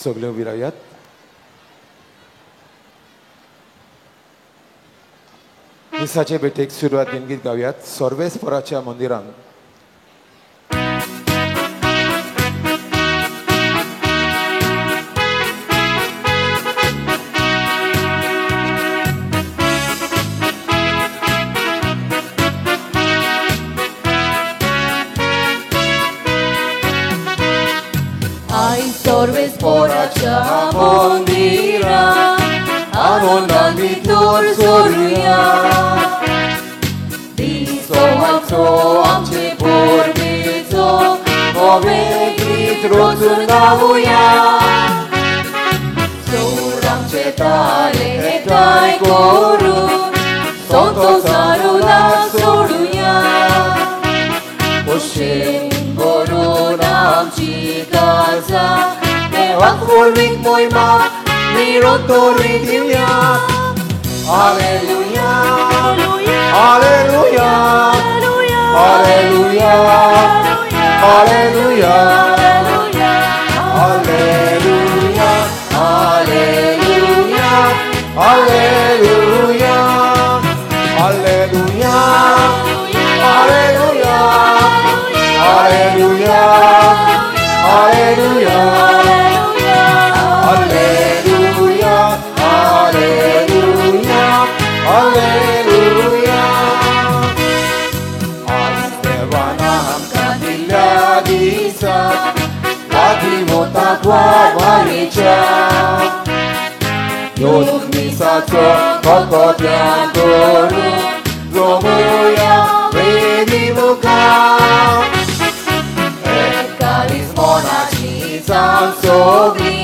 सगळे उबी रावयात. मिसाचे भेटेक सुरवात घेवन गीत गावयात. सर्वेस्पराच्या मंदिरान. Sorvesporaच्या मंदिरात आनंदान भितर सरुया. दिसोवाचो आमचे पोरबेचो नवें गीत रचून गावया. चोर आमचे ताले एकठांय करून संतोषारो नाच सोडुया. पोशेन करून आमची काळजा देवाक वळवीक मोहिमा निरंतरी दिवया. हालेलुया हालेलुया हालेलुया हालेलुया हालेलुया हालेलुया हालेलुया हालेलुया हालेलुया हालेलुया हालेलुया हालेलुया हालेलुया हालेलुया. आज देवान आमकां दिल्या दिसाक वागिमोताक वाडवाडीच्या ह्योच दिसाचो भोगोत्यान करून जमोया वेदी मुखार. मोनाची जावन सोगली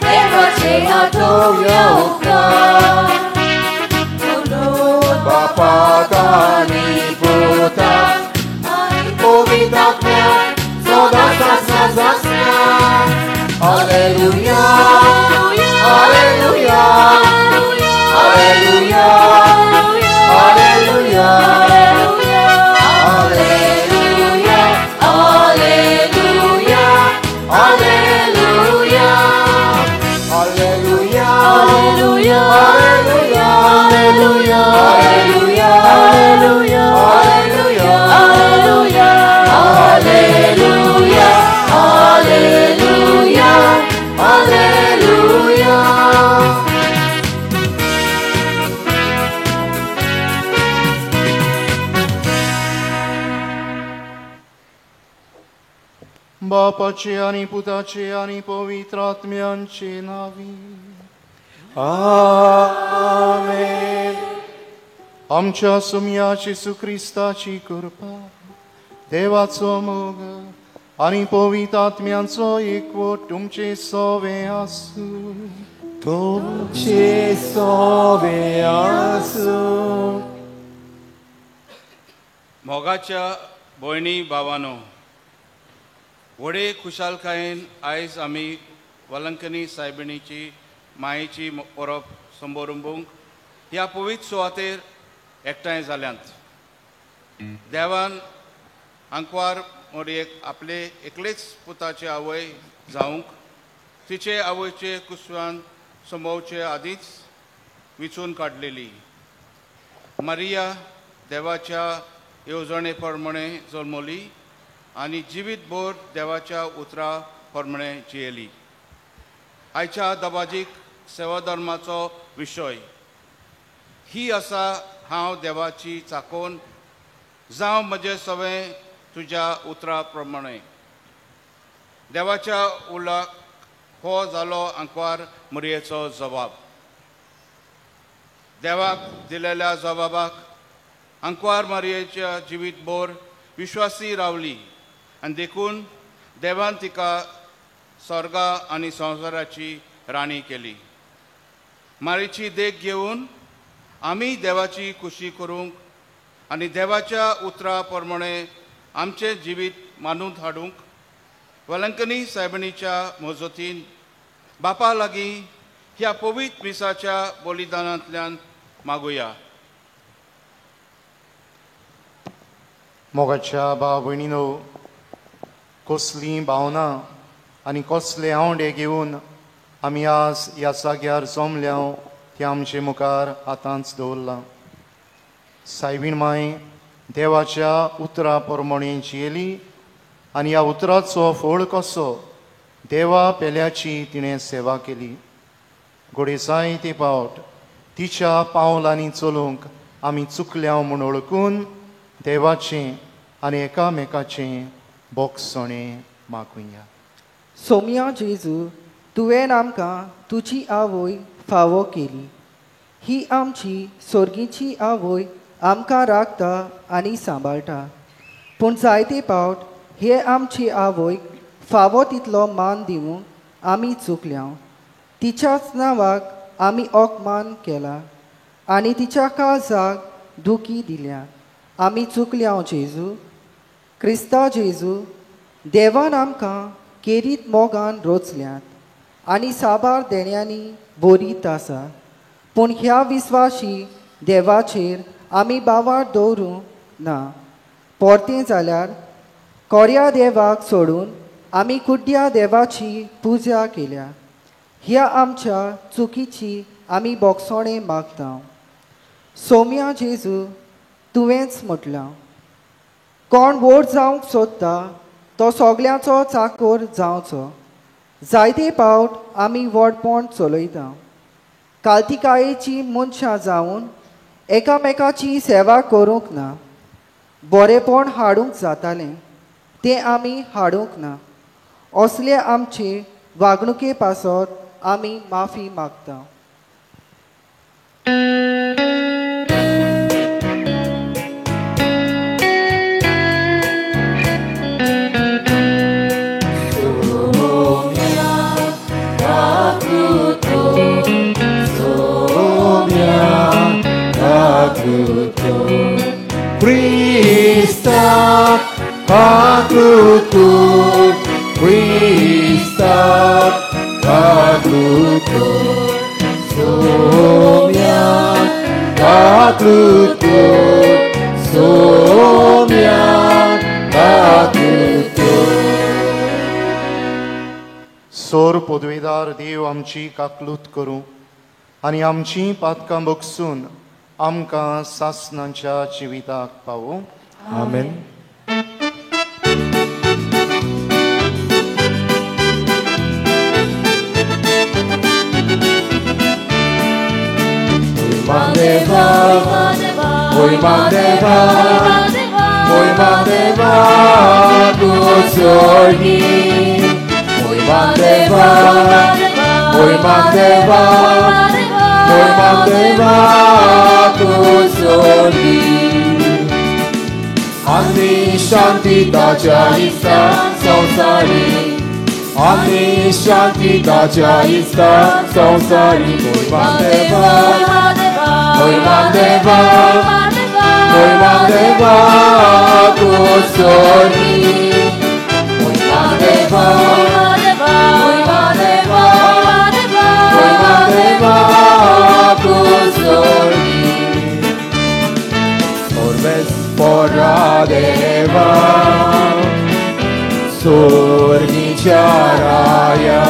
देवाचे आठवया उपकार. म्हणून बापाक आनी पुताक आनी पवित्रात्म्याक सदांच आसना आसना. हालेलुया हालेलुया हालेलुया हालेलुया हालेलुया हालेलुया हालेलुया हालेलुया हालेलुया हालेलुया हालेलुया हालेलुया हालेलुया हालेलुया हालेलुया हालेलुया हालेलुया. बापाचे आणि पुताचे आणि पवित्रात्म्यांचे नावी. आमेन. आमच्या सुम्याची येशू ख्रिस्ताची कृपा देवाचो मोग आणि पवित्रात्म्यांचो एकवट तुमचे सवे आसूं. तुमचे सवे आसूं. मोगाच्या भयणी भावानो, व्हडे खुशालकायेन आयज आमी वलंकनी सायबिणीची मायेची परब संबोरुंबूंक ह्या पवित्र सुवातेर एकठांय जाल्यांत. देवान आंकवार मोडयेक आपले एकलेच पुताचे आवय जावंक तिचे आवयचे कुसवान संभोवचे आदींच विचून काडलेली. मारिया देवाच्या येवजणे प्रमाणे जल्मली आनी जिवीतभर देवाच्या उतरा प्रमाणे जियेली. आयच्या दबाजीक सेवा धर्माचो विशय ही आसा हांव देवाची चाकोन जावं म्हजें सवें तुज्या उतरा प्रमाणे. देवाच्या उलाक हो जालो आंकवार मरयेचो जबाब. देवाक दिलेल्या जबाबाक आंकवार मरयेच्या जिवीतभर विश्वासी रावली आनी देखून देवान तिका स्वर्गा आनी संवसाराची राणी केली. मारीची देख घेवन आमी देवाची खुशी करूंक आनी देवाच्या उतरा प्रमाणे आमचें जिवीत मानून हाडूंक वलंकनी सायबिणीच्या मोजतीन बापा लागीं ह्या पवित्र मिसाच्या बलिदानांतल्यान मागुया. मोगाच्या भाव भयणीनो, कसली भावना आनी कसले आवडे घेवन आमी आज ह्या जाग्यार जमल्या ते आमचे मुखार हातांत दवरला. सायबीण माय देवाच्या उतरा प्रमाणे जियेली आनी ह्या उतराचो फळ कसो देवा पेल्याची तिणें सेवा केली. घोडे जायते फावट तिच्या पावलांनी चलूंक आमी चुकल्या म्हूण ओळखून देवाचें आनी एकामेकाचें बोगसणें मागुया. सोम्या जेजू, तुवें आमकां तुजी आवय फावो केली. ही आमची सोर्गीची आवय आमकां राखता आनी सांबाळटा. पूण जायते फावट हे आमची आवयक फावो तितलो मान दिवंक आमी चुकल्या. तिच्याच नांवाक आमी अपमान केला आनी तिच्या काळजाक दुखी दिल्या. आमी चुकल्या जेजू. क्रिस्ता जेजू, देवान आमकां केरीत मोगान रोचल्यात आनी साबार देण्यांनी बोरीत आसा. पूण ह्या विस्वाशी देवाचेर आमी बावार दवरूंक ना. परतें जाल्यार कोऱ्या देवाक सोडून आमी कुड्ड्या देवाची पुजा केल्या. ह्या आमच्या चुकीची आमी बोगसणें मागता. सोम्या जेजू, तुवेंच म्हटलां, कोण व्हड जावंक सोदता तो सगळ्यांचो चाकर जावचो. जायते फावट आमी व्हडपण चलयता. काल्तिकायेची मनशां जावन एकामेकाची सेवा करूंक ना. बरेपण हाडूंक जातालें तें आमी हाडूंक ना. असले आमचे वागणुके पासत आमी माफी मागता. Krista Kaklutur, Krista Kaklutur, Somya Kaklutur, Somya Kaklutur. सोर पदवेदार देव आमची काकलूत करूं आनी आमची पातकां बगसून आमकां सासणांच्या जिविताक पावूं. Amen. Mandeva, Hoy Mandeva, Hoy Mandeva, Kusorgi, Hoy Mandeva, Hoy Mandeva, Hoy Mandeva, Kusorgi. Ani Shanti Dajaista Sansari, Ani Shanti Dajaista Sansari, Hoy Mandeva, Hoy Mandeva, Hoy Mandeva, Kusorgi, Hoy Mandeva, Hoy Mandeva, Hoy Mandeva, Kusorgi. Sorves Poradeva, Sorgi Charaya,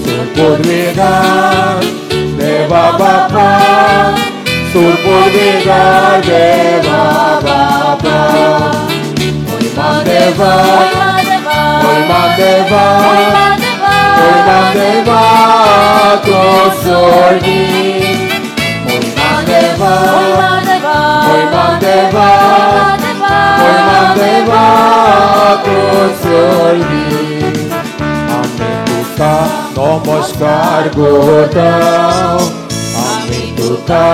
Sur Podvegar, Deva Baba, Sur Podvegar, Deva Baba. Hoy Mandeva, Hoy Mandeva, Hoy Mandeva, Kusorgi, Hoy Mandeva, Hoy Mandeva, Hoy Mandeva, Kusorgi. Ami Tuka Namaskar Gotam, Ami Tuka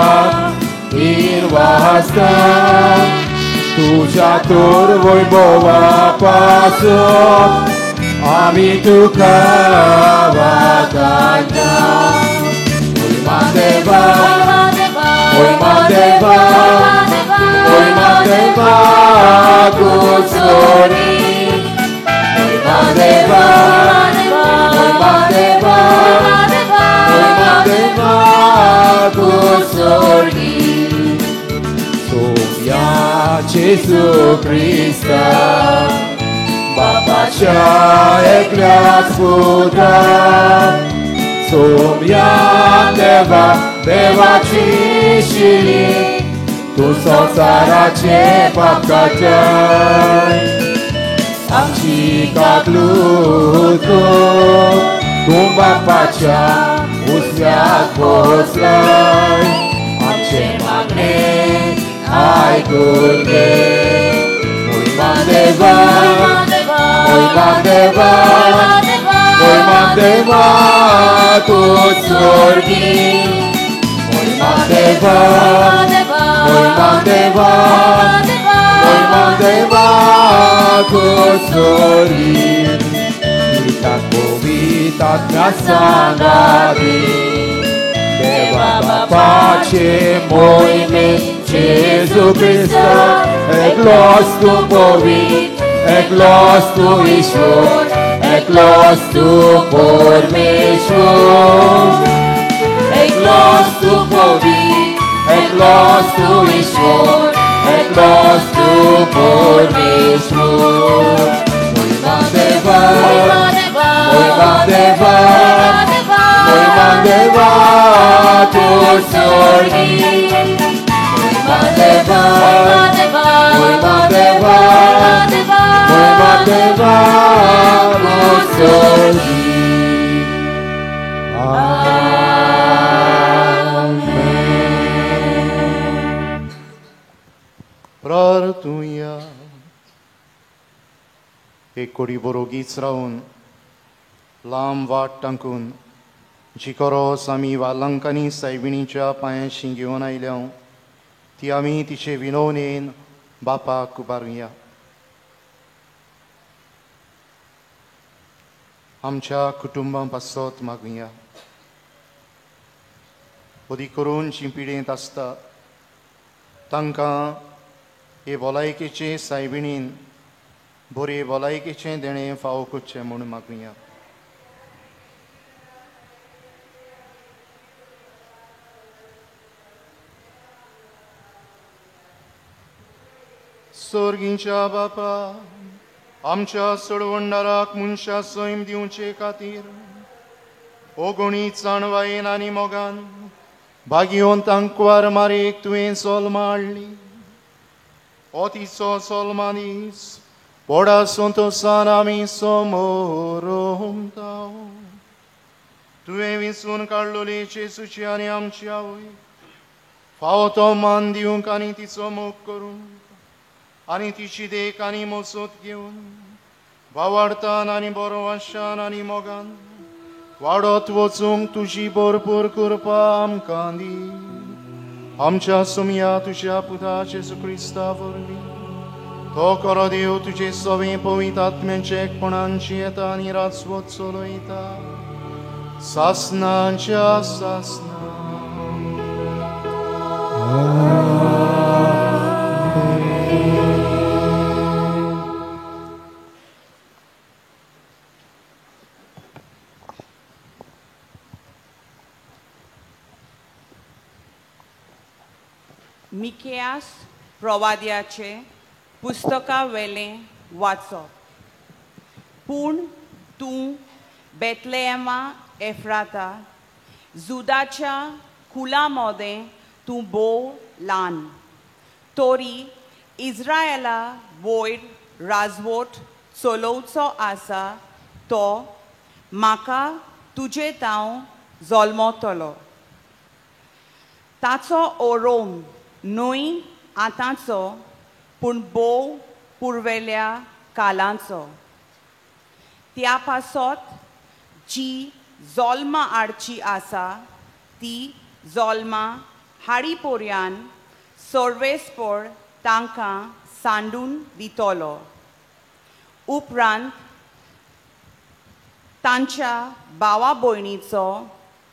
Irvahasta, Tuja Tur Voibova Paso, Ami Tuka Vakanta. Hoy Mandeva, Hoy Mandeva, Hoy Mandeva, Kusorgi, Hoy Mandeva, Hoy Mandeva, Hoy Mandeva, Kusorgi. Somya Jesu Krista, Baba बापाच्या एकल्याच पुत्राक सोम्या देवा देवाची शिरी तू संसाराचे पाप काजाय आमची काकलूत तू बापाच्या उजव्यात पोहोचलाय आमचे मागणे ऐकून घे महिमा देवा महिमा देवा महिमा देवा तू स्वर्गी महिमा देवा महिमा देवा महिमा देवा तू स्वर्गी पवित्रात्म्या सांगावी देवा बापाचे मोहिमे जेजू ख्रिस्त एकलोच तू पवित्र एकलोच तू ईश्वर एकलोच तू परमेश्वर एकलोच तू पवित्र एकलोच तू ईश्वर एकलोच तू परमेश्वर महिमा देवा महिमा देवा महिमा देवा तू स्वर्गी महिमा देवा महिमा देवा महिमा देवा तू स्वर्गी प्रार्थुया एक कोडी बरोगीच रावून लांब वाट टांकून जिकोरोस आमी वालांकांनी सायबिणीच्या पांयाशी घेवन आयल्या ती आमी तिचे विनवणेन बापाक उबारुया आमच्या कुटुंबा पासत मागुया ओदी करून जी पिडेंत आसता तांकां हे भलायकेचे सायबिणीन बरे भलायकेचें देणें फावो करचें म्हूण मागुया स्वर्गीच्या बापा आमच्या सोडवंडाराक मनशा सैम दिवचे खातीर ओगोणी चाणवायेन आनी मोगान भागियोन तांकवार मारेक तुवें सोलमां हाडली ओ तिचो सोलमानीस पोडा संतोसान आमी समोर तुवें विंचून काडलोली जेजूची आनी आमची आवय फावो तो मान दिवंक आनी तिचो मोग करूंक आनी तिची देख आनी मोसत घेवन वावाडतान आनी बरो वाशान आनी मोगान वाडत वचूंक तुजी भरपूर कृपा आमकां दी आमच्या सुमया तुज्या पुता जेजू क्रिस्ता वरवीं तो खरो देव तुजे सवे पवित्र आत्म्याचे एकपणांची येता आनी राजवत चलयता सासनाच्या सासना मिकेयास प्रवाद्याचे पुस्तका वेलें वाचप पूण तूं बेतलेयमा एफ्राता जुदाच्या कुला मोदें तूं बोव ल्हान तोरी इस्रायेला वयर राजवट चलोवचो आसा तो म्हाका तुजे तांव जल्मतलो ताचो ओरोम न्हय आतांचो पूण बोव पुर्वेल्या कालांचो त्या पासत जी जल्मां हाडची आसा ती जल्मां हाडी पोरयान सर्वेस्पर तांकां सांडून दितलो उपरांत तांच्या भावा भयणीचो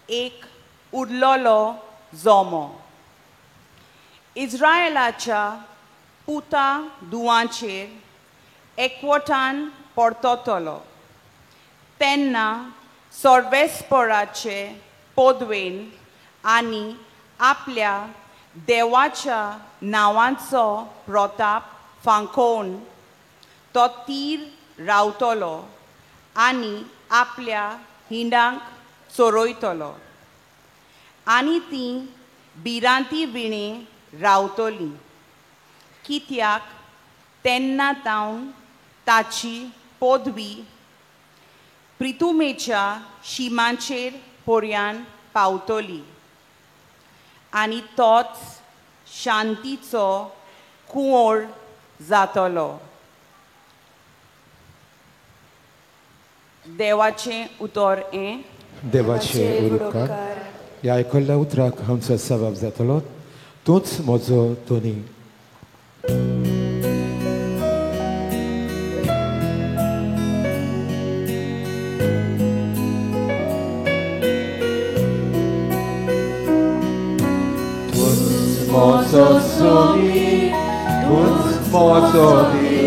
एक उरलोलो जोमो इस्रायेलाच्या पुता धुवांचेर एकवटान पडटलो तेन्ना सर्वेस्पराचे पोदवेन आनी आपल्या देवाच्या नांवांचो प्रताप फांकोवन तो तीर रावतलो आनी आपल्या हिंडांक चोरयतलो आनी तीं भिरांती विणे रावतलीं कित्याक तेन्ना तावन ताची पदवी प्रितुमेच्या शिमांचेर पर्यान पावतली आनी तोच शांतीचो कुंवळ जातलो. देवाचें उतर हें. देवाचे उरउपकार ह्या आयकल्ल्या उतराक आमचो सवाब जातलो. तूंच म्हजो दोनी. Mozo somi, tut mozo di,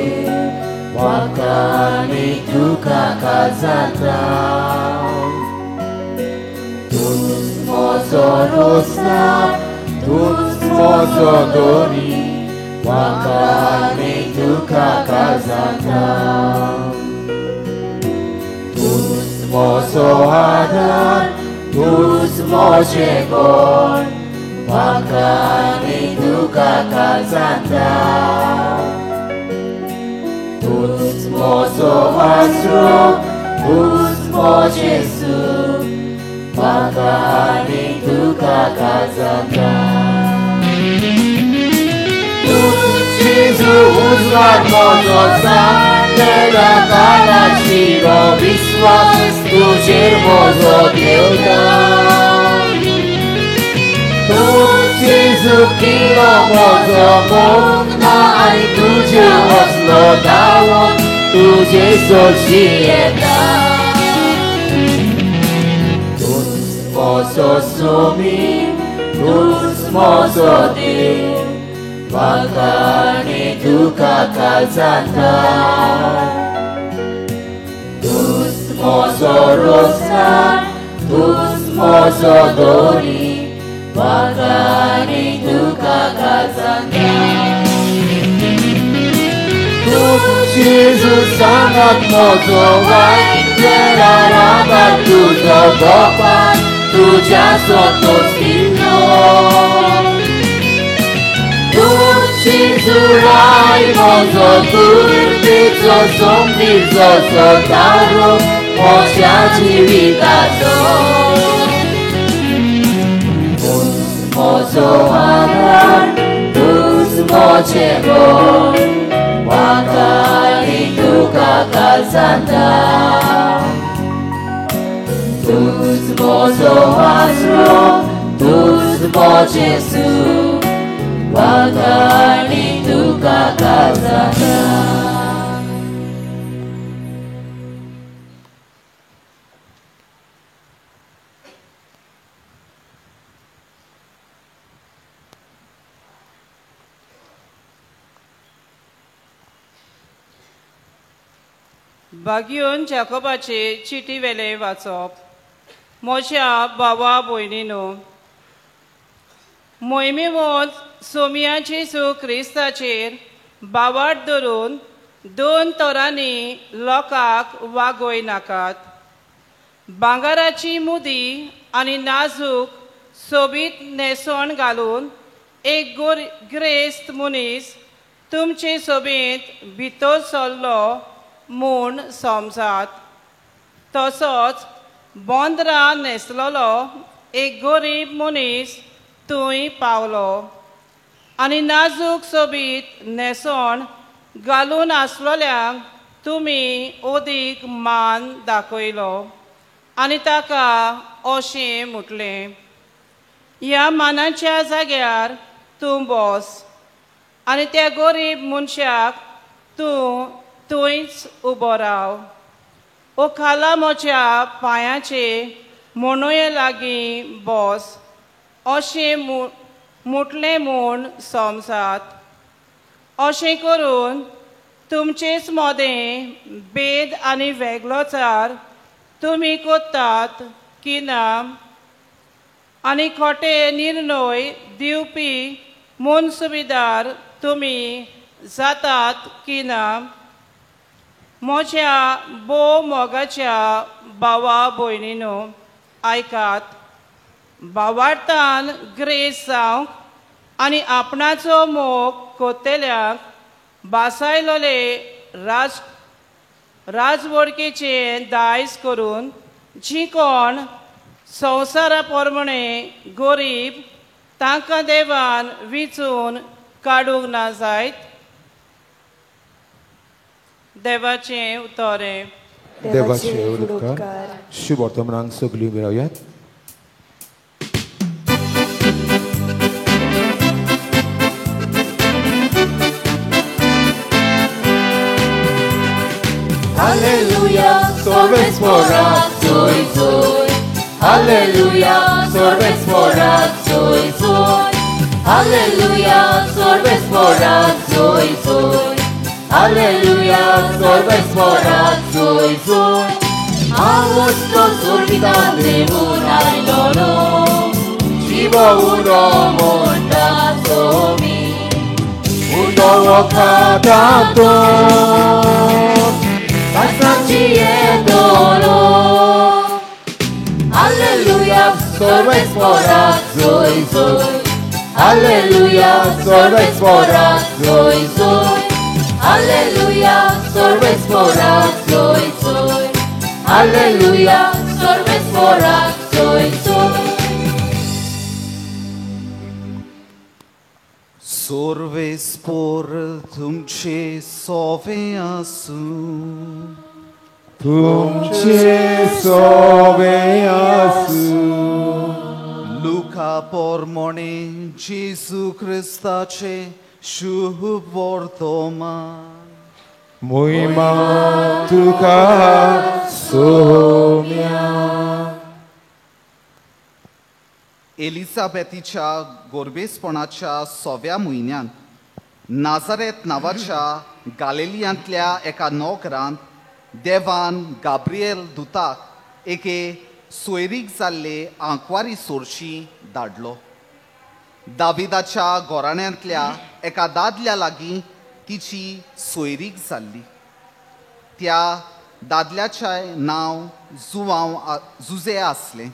wakani tuka kazata. Tut mozo rosa, tut mozo dori, wakani tuka kazata. Tut mozo hadar, tut mozo gor. Wakani tuka kazanta. Tut mozo asro, tut mo Jesu. Wakani tuka kazanta. Tut Jesu uzvar mozo sam, tega kana shiro viswas, tužer mozo djevdam. Tut Jezu kilo mozo mokna, aj tuđe oslodalo, tuđe sočijeta. Tut mozo sumim, tut mozo dim, vakani tuka kazanta. Tut mozo rosa, tut mozo dori, wakani tuka kazanta. Tut Jezu sangat mozo waj, vera rabat tuzo gopan, tuja soto spino. Tut Jezu raj mozo turbico sombizo sotaro, moćači vitato. Mozo hadar, tut moće gor, wakani tuka kazanta. Tut mozo asro, tut mo Jesu, wakani tuka kazanta. भाग्योन जाकोबाचे चिटी वेले वाचप. म्हज्या भावा भयणीनो, मोहिमेवंत सोमिया जेजू क्रिस्ताचेर बावाट धरून दोन तोरांनी लोकांक वागोय नाकात. भांगाराची मुदी आनी नाजूक सोबीत न्हेसोण घालून एक ग्रेस्त मनीस तुमचे सोबीत भितर सरलो म्हूण समजात. तसोच बोंदरां न्हेसलोलो एक गरीब मनीस थंय पावलो आनी नाजूक सोबीत न्हेसोण घालून आसलोल्यांक तुमी ओदीक मान दाखयलो आनी ताका अशें म्हटलें, ह्या मानाच्या जाग्यार तूं बस आनी त्या गरीब मनशाक तूं थंयच उबो राव. ओ खाला म्हज्या पांयाचे म्हणये लागीं बस अशें म्हटलें म्हूण समजात. अशें करून तुमचेच मोदें भेद आनी वेगळोचार तुमी कोत्तात की ना आनी खोटे निर्णय दिवपी मुनसुबेदार तुमी जातात की ना. म्हज्या भोव मोगाच्या भावा भयणीनो आयकात. भावार्थान ग्रेस जावंक आनी आपणाचो मोग कोत्तेल्याक बासायलोले राजवडकेचे दायज करून जी कोण संवसारा पोरमणे गरीब तांकां देवान विचून काडूंक ना जायत. देवाचें उतोरें. देवाचे उपकार शुभ वर्तमानांक सगळीं मेळयात. Hallelujah, sorves morat, soy, soy. Hallelujah, sorves morat, soy, soy. Hallelujah, sorves morat, soy, soy. Hallelujah, sorves morat, soy, soy. Augusto survidan de unai loro, Chivo uno monta somi, uno cadato. Hallelujah, sorves morat, soy, soy. Hallelujah, sorves morat, soy, soy. Hallelujah, sorves morat, soy, soy. Hallelujah, sorves morat, soy, soy. Sorves por तुमचे सोवे आसूं. तुमचे सोवे आसूं. Luca पोरमोणे जेसू ख्रिस्ताचे शुभ वर्तमान. मोहिमा तुका सोम्या. एलिझाबेथीच्या गोरबेसपणाच्या 6व्या म्हयन्यात नाझारेत नांवाच्या गालिलियांतल्या एका नोकरांत देवान गाब्रिएल दुताक एके सोयरीक जाल्ले आंकवारी सोरशी धाडलो. दाविदाच्या घोराण्यांतल्या एका दादल्या लागीं तिची सोयरीक जाल्ली. त्या दादल्याचें नांव जुजे आसलें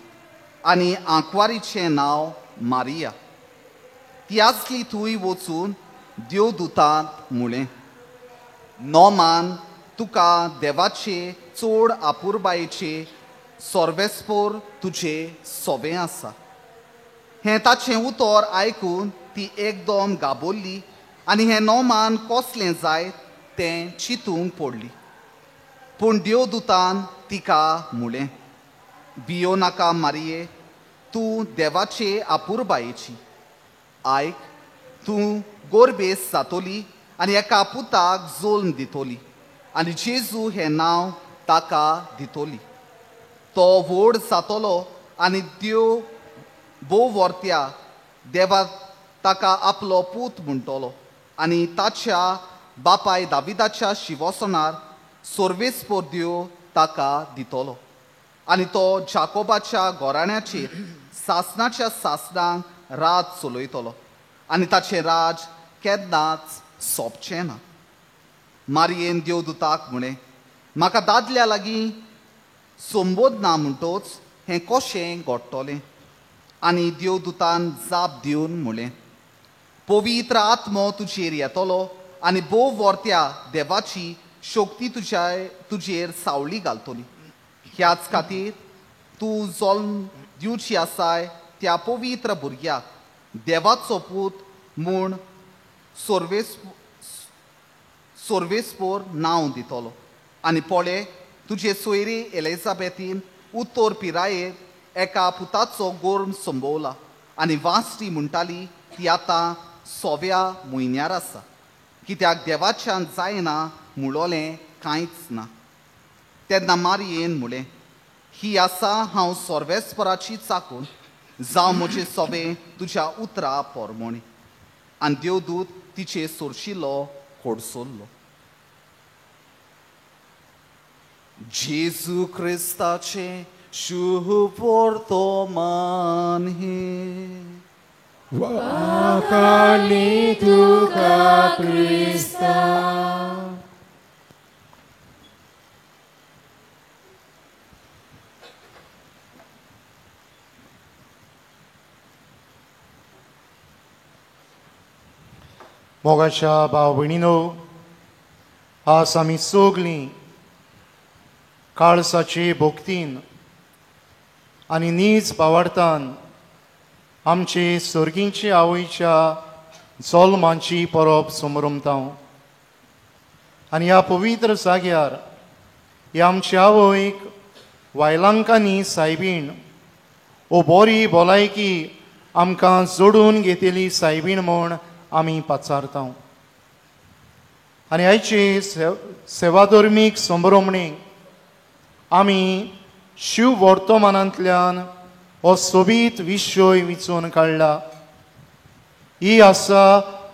आनी आंकवारीचें नांव मारिया. ती आसली थंय वचून देवदूतान म्हळें, नोमान तुका देवाचे चोड आपुरबायेचे सोर्वेस्पोर तुजे सोबें आसा. हें ताचें उतर आयकून ती एकदम गाबोल्ली आनी हें नोमान कसलें जाय तें चिंतूंक पडली. पूण देवदूतान तिका म्हळें, भियो नाका मारिये, तूं देवाचे आपुरबायेची. आयक, तूं गोरबेस जातोली आनी एका पुताक जल्म दितोली आनी जेजू हें नांव ताका दितोली. तो व्हड जातलो आनी देव भोव वर्त्या देवा ताका आपलो पूत म्हणटलो आनी ताच्या बापाय दाविदाच्या शिवसनार सोर्वेस्पोर देव ताका दितलो. आनी तो जाकोबाच्या घोराण्याचेर सासनाच्या सासनांक राज चलयतलो आनी ताचें राज केन्नाच सोंपचें ना. मारयेन देवदूताक म्हळें, म्हाका दादल्या लागीं संबोद ना म्हणटोच हें कशें घडटलें. आनी देवदूतान जाप दिवन म्हळें, पवित्र आत्मो तुजेर येतलो आनी भोव वर्त्या देवाची शक्ती तुजेर सावळी घालतली. ह्याच खातीर तूं जल्म दिवची आसाय त्या पवित्र भुरग्याक देवाचो पूत म्हूण सोर्वेस्पोर नांव दितलो. आनी पळय, तुजे सोयरी एलिझाबेथीन उत्तर पिरायेर एका पुताचो गोर्म संभोवला आनी वांसटी म्हणटाली ती आतां 6व्या म्हयन्यार आसा, कित्याक देवाच्यान जायना म्हणलोलें कांयच ना. तेन्ना मारयेन म्हळें, ही आसा हांव सोर्वेस्पराची चाकून, जावं म्हजें सोबें तुज्या उतरा पोरमोणी. आनी देवदूत तिचे सोरशिल्लो कोडसोल्लो. जेजू क्रिस्ताचे शुभ वर्तमान हे. वाकानी तुका क्रिस्ता. मोगाच्या भाव भयणीनो, आज आमी सगलीं काळसाचे भोगतीन आनी नीज पावाडतान आमचे सर्गींचे आवयच्या जल्माची परब समरमतांव. आनी ह्या पवित्र जाग्यार ह्या आमच्या आवयक वायलांकांनी सायबीण ओ बरी भलायकी आमकां जोडून घेतिल्ली सायबीण म्हूण आमी पाचारतांव. आनी आयचे सेवाधर्मीक संभ्रमणेक आमी शिव वर्तमानांतल्यान हो सोबीत विशय विचून काडला. ही आसा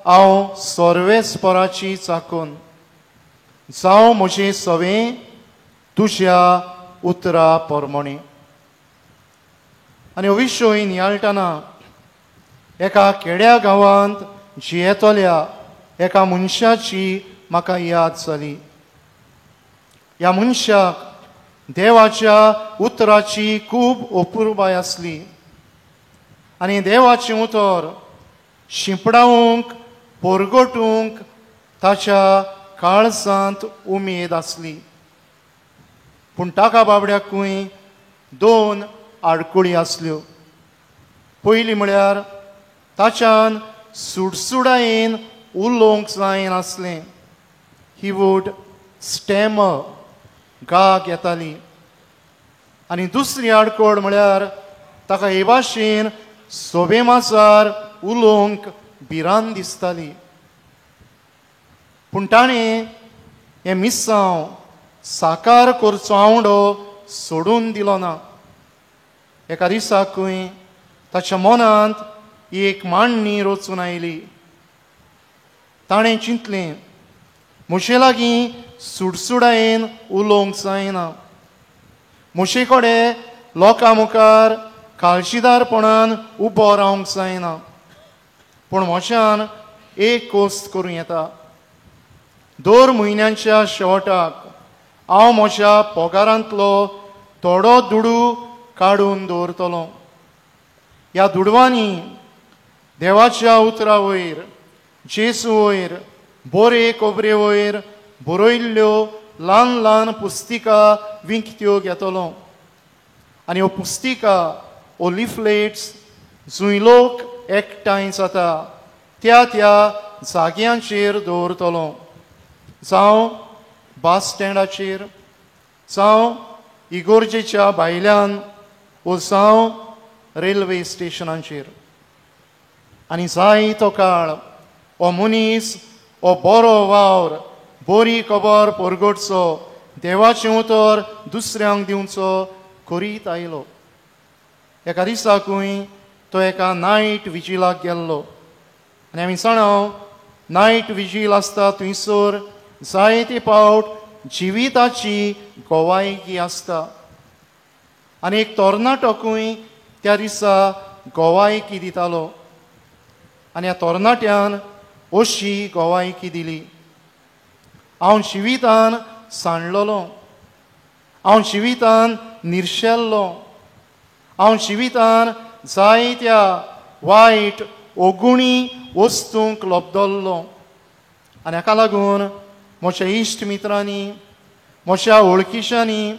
हांव सर्वेस्पराची चाकून, जावं म्हजें सवें तुज्या उतरा पोरमोणे. आनी हो विशय नियाळटना एका खेड्या गांवांत जियेतल्या एका मनशाची म्हाका याद जाली. ह्या मनशाक देवाच्या उतराची खूब अपुरबाय आसली आनी देवाचें उतर शिंपडावंक परगटूंक ताच्या काळजांत उमेद आसली. पूण ताका बाबड्याकूय 2 आडकुळी आसल्यो. पयली म्हळ्यार ताच्यान सुडसुडायेन उलोवंक जायन आसलें. ही वूड स्टॅमर, गाग येताली. आनी दुसरी आडकोड म्हळ्यार ताका हे भाशेन सोबेमाजार उलोवंक भिरांत दिसताली. पूण ताणें हें मिस्सांव साकार करचो आवडो सोडून दिलो ना. एका दिसाकूय ताच्या मनांत एक मांडणी रचून आयली. ताणें चिंतलें, म्हजे लागीं सुडसुडायेन उलोवंक जायना. म्हजे कडेन लोकां मुखार काळजीदारपणान उबो रावंक जायना. पूण म्हज्यान एक कोस्त करूं येता. दर म्हयन्याच्या शेवटाक हांव म्हज्या पगारांतलो थोडो दुडू काडून दवरतलों. ह्या दुडवांनी देवाच्या उतरा वयर, जेजू वयर, बरे कोबरे वयर बरयल्ल्यो ल्हान ल्हान पुस्तिका विकत्यो घेतलो. आनी ह्यो पुस्तिका ओ लिफलेट्स जंय लोक एकठांय जाता त्या त्या जाग्यांचेर दवरतलो. जावं बस स्टँडाचेर, जावं इगोर्जेच्या भायल्यान, वो जावं रेल्वे स्टेशनाचेर. आनी जाय तो काळ हो मनीस हो बरो वावर, बरी खबर परगटचो, देवाचें उतर दुसऱ्यांक दिवचो करीत आयलो. एका दिसाकूय तो एका नायट विजिलाक गेल्लो. आनी आमी जाणाव नायट विजील आसता थंयसर जायते फावट जिविताची गोवायकी आसता. आनी एक तरणाटोकूय त्या दिसा गोवायकी दितालो. आनी ह्या तरणाट्यान अशी गोवायकी दिली, हांव जिवितान सांडलोलो, हांव जिवितान निर्शेल्लो, हांव जिवितान जायत्या वायट ओगुणी वस्तूंक लोबदल्लो. आनी हाका लागून म्हज्या इश्ट मित्रांनी, म्हज्या वळखीच्यांनी,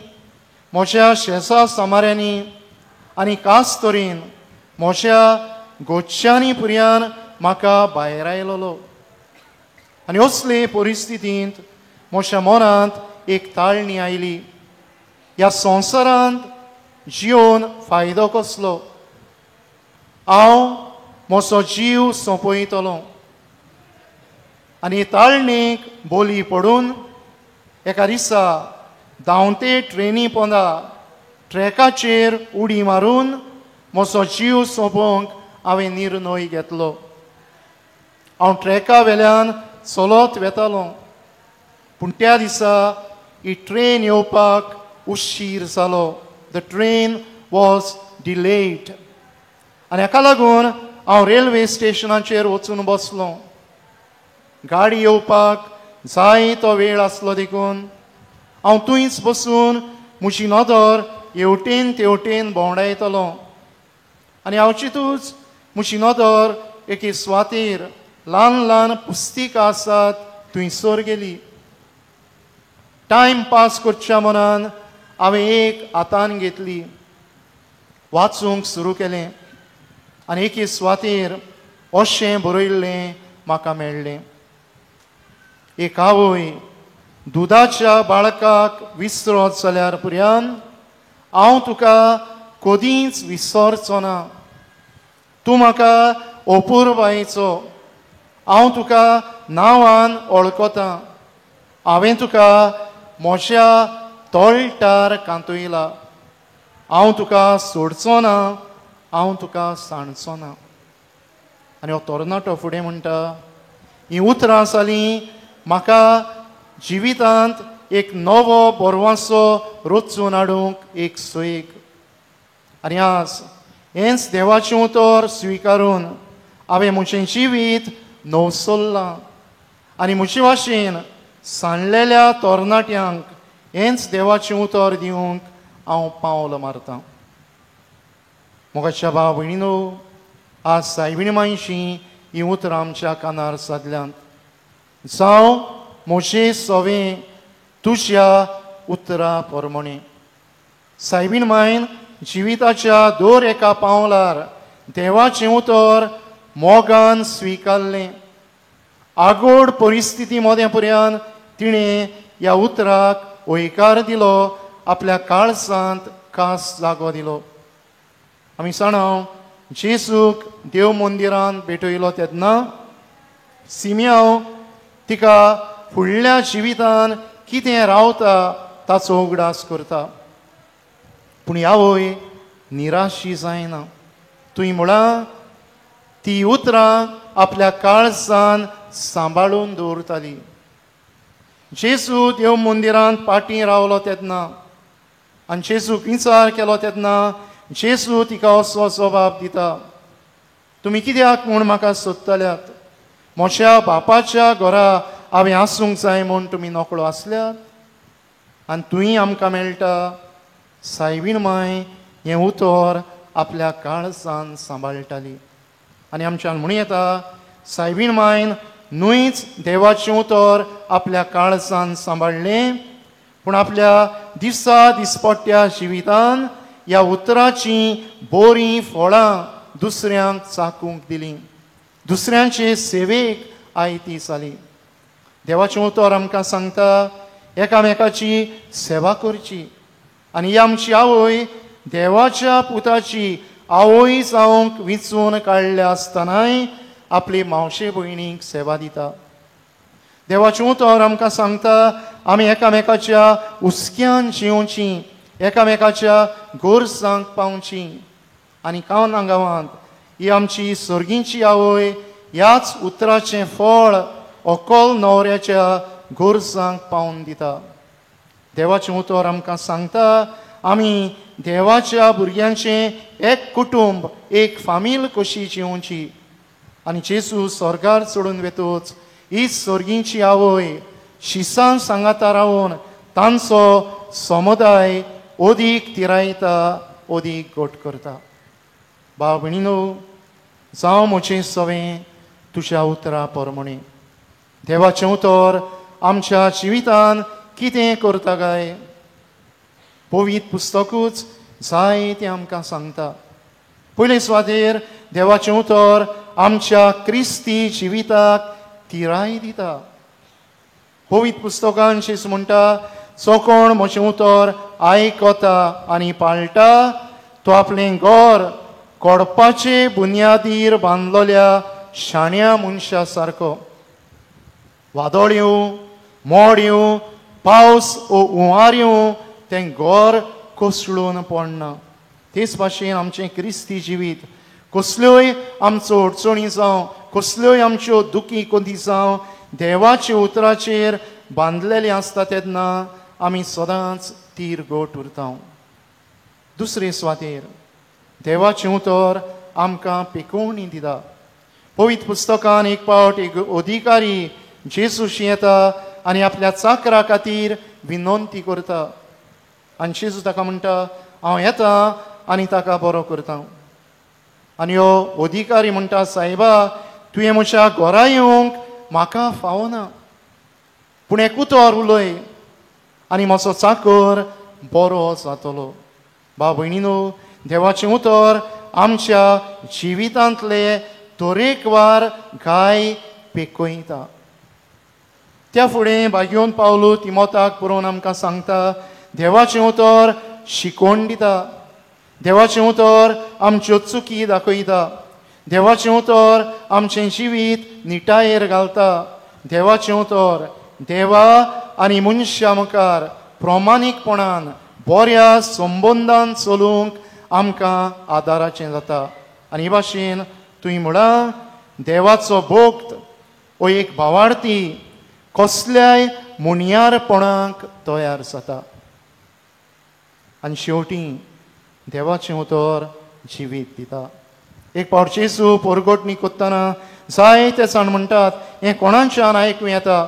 म्हज्या शेजा समाऱ्यांनी आनी खास तरेन म्हज्या गोच्च्यांनी पुर्यान म्हाका भायर आयलोलो. आनी असले परिस्थितींत म्हज्या मनांत एक ताळणी आयली. ह्या संवसारांत जिवन फायदो कसलो? हांव म्हजो जीव सोंपयतलो. आनी ताळणेक बोली पडून एका दिसा धांवते ट्रेनी पोंदा ट्रॅकाचेर उडी मारून म्हजो जीव सोंपोवंक हांवें निर्णय घेतलो. हांव ट्रॅका वेल्यान चलत वेतालों. पूण त्या दिसा ही ट्रेन येवपाक उशीर जालो. The train was delayed. आनी हाका लागून हांव रेल्वे स्टेशनाचेर वचून बसलो. गाडी येवपाक जाय तो वेळ आसलो देखून हांव थंयच बसून म्हजी नदर हेवटेन तेवटेन भोंवडायतलो. आनी हांव चिंतूच म्हजी नदर एके सुवातेर ल्हान ल्हान पुस्तिकां आसात थंयसर गेली. टायम पास करच्या मनान हांवें एक हातान घेतली, वाचूंक सुरू केलें आनी एके सुवातेर अशें बरयल्लें म्हाका मेळ्ळें. एक आवय दुदाच्या बाळकाक विसरत जाल्यार पुर्यान हांव तुका कधीच विसरचो ना. तूं म्हाका अपुर्बायेचो, हांव तुका नांवान वळखता. हांवें तुका म्हज्या तोळटार कांतयला. हांव तुका सोडचो ना, हांव तुका सांडचो ना. आनी हो तरणाटो फुडें म्हणटा, हीं उतरां जालीं म्हाका जिवितांत एक नवो बोरवांसो रचून हाडूंक एक सैक. आनी आज हेंच देवाचें उतर स्विकारून हांवें म्हजें जिवीत नवसल्लां आनी म्हजे भाशेन सांडलेल्या तरणाट्यांक हेंच देवाचें उतर दिवंक हांव पावल मारतां. मोगाच्या भाव भयणीनो, आज सायबीण मायशीं हीं उतरां आमच्या कानार सादल्यांत. जावं म्हजें सवें तुज्या उतरां प्रमाणें. सायबीण मायन जिविताच्या दर एका पावलार देवाचें उतर मोगान स्विकारलें. आगोड परिस्थिती मदें पर्यंत तिणें ह्या उतराक होयकार दिलो, आपल्या काळजांत खास जागो दिलो. आमी जाणाव जेजूक देव मंदिरांत भेटयलो तेन्ना सिमियांव तिका फुडल्या जिवितान कितें रावता ताचो उगडास करता. पूण ह्या वय निराशी जायना. तुवें म्हळां ती उतरां आपल्या काळजान सांबाळून दवरताली. जेजू देव मंदिरांत पाटी रावलो तेन्ना आनी जेजूक विचार केलो तेन्ना जेजू तिका असो जबाब दिता, तुमी कित्याक म्हूण म्हाका सोदतल्यात? म्हज्या बापाच्या घरा हांवें आसूंक जाय म्हूण तुमी नकळो आसल्यात आनी तुवें आमकां मेळटा. सायबीण माय हें उतर आपल्या काळजान सांबाळटाली. आनी आमच्यान म्हणूं येता, सायबीण मायन न्हूच देवाचें उतर आपल्या काळजान सांबाळलें, पूण आपल्या दिसा दिसपट्ट्या जिवितान ह्या उतराचीं बरीं फळां दुसऱ्यांक चाखूंक दिलीं, दुसऱ्यांचे सेवेक आयती जाली. देवाचें उतर आमकां सांगता एकामेकाची सेवा करची. आनी ही आमची आवय देवाच्या पुताची आवय जावंक विचून काडल्या आसतनाय आपली मावशे भयणीक सेवा दिता. देवाचें उतर आमकां सांगता आमी एकामेकाच्या हुस्क्यान जिवचीं, एकामेकाच्या गोरसांक पावचीं. आनी गांवां गांवांत ही आमची सर्गीची आवय ह्याच उतराचें फळ अकोल न्हवऱ्याच्या गोरसांक पावून दिता. देवाचें उतर आमकां सांगता आमी देवाच्या भुरग्यांचें एक कुटुंब, एक फामील कशी जिवची. आनी जेजू स्वर्गार चडून वेतूच ही सर्गीची आवय शिसां सांगाता रावन तांचो समुदाय ओदीक तिरायता, ओदीक घट करता. भाव भयणीनो, जावं म्हजें सवें तुज्या उतरा प्रमाणें. देवाचें उतर आमच्या जिवितान कितें करता काय? पवित्र पुस्तकूच जायतें आमकां सांगता. पयले सुवातेर देवाचें उतर आमच्या क्रिस्ती जिविताक तिराय दिता. पवित्र पुस्तकान जेजू म्हणटा, जो कोण म्हजें उतर आयकता आनी पाळटा तो आपलें घर कोडपाचे बुन्यादीर बांदलोल्या शाण्या मनशा सारको. वादळ येवं, मोड येवं, पावस ओ हुंवार येवं, तें घर कोसळून पडना. तेच भाशेन आमचें क्रिस्ती जिवीत कसल्योय आमचो अडचणी जावं, कसल्योय आमच्यो दुखी कोदी जावं, देवाच्या उतराचेर बांदलेले आसता तेन्ना आमी सदांच तीर गोट उरता. दुसरे सुवातेर देवाचें उतर आमकां पिकोवणी दिता. पवित्र पुस्तकान एक पावट एक अधिकारी जेजूशी येता आनी आपल्या चाकरा खातीर विनंती करता. आनी जेजू ताका म्हणटा, हांव येता आनी ताका बरो करता. आनी हो अधिकारी म्हणटा, सायबा तुवें म्हज्या घरा येवंक म्हाका फावना, पूण एक उतर उलय आनी म्हजो चाकर बरो जातलो. भाव भयणीनो, देवाचें उतर आमच्या जिवितांतले तरेकवार घाय पेकयता. त्या फुडें भाग्योन पावलो तिमोथाक बरोवन आमकां सांगता, देवाचें उतर शिकोवन दिता, देवाचें उतर आमच्यो चुकी दाखयता, देवाचें उतर आमचें जिवीत निटायेर घालता, देवाचें उतर देवा आनी मनशा मुखार प्रामाणीकपणान बऱ्या संबंदान चलूंक आमकां आदाराचें जाता. आनी हे भाशेन तुवें म्हणा, देवाचो भोक्त हो एक भावार्थी कसल्याय मुणयारपणाक तयार जाता. आनी शेवटी देवाचें उतर जिवीत दिता. एक पावचेसू पोरगोटणी कोत्ताना जायते जाण म्हणटात, हें कोणाच्यान आयकूं येता,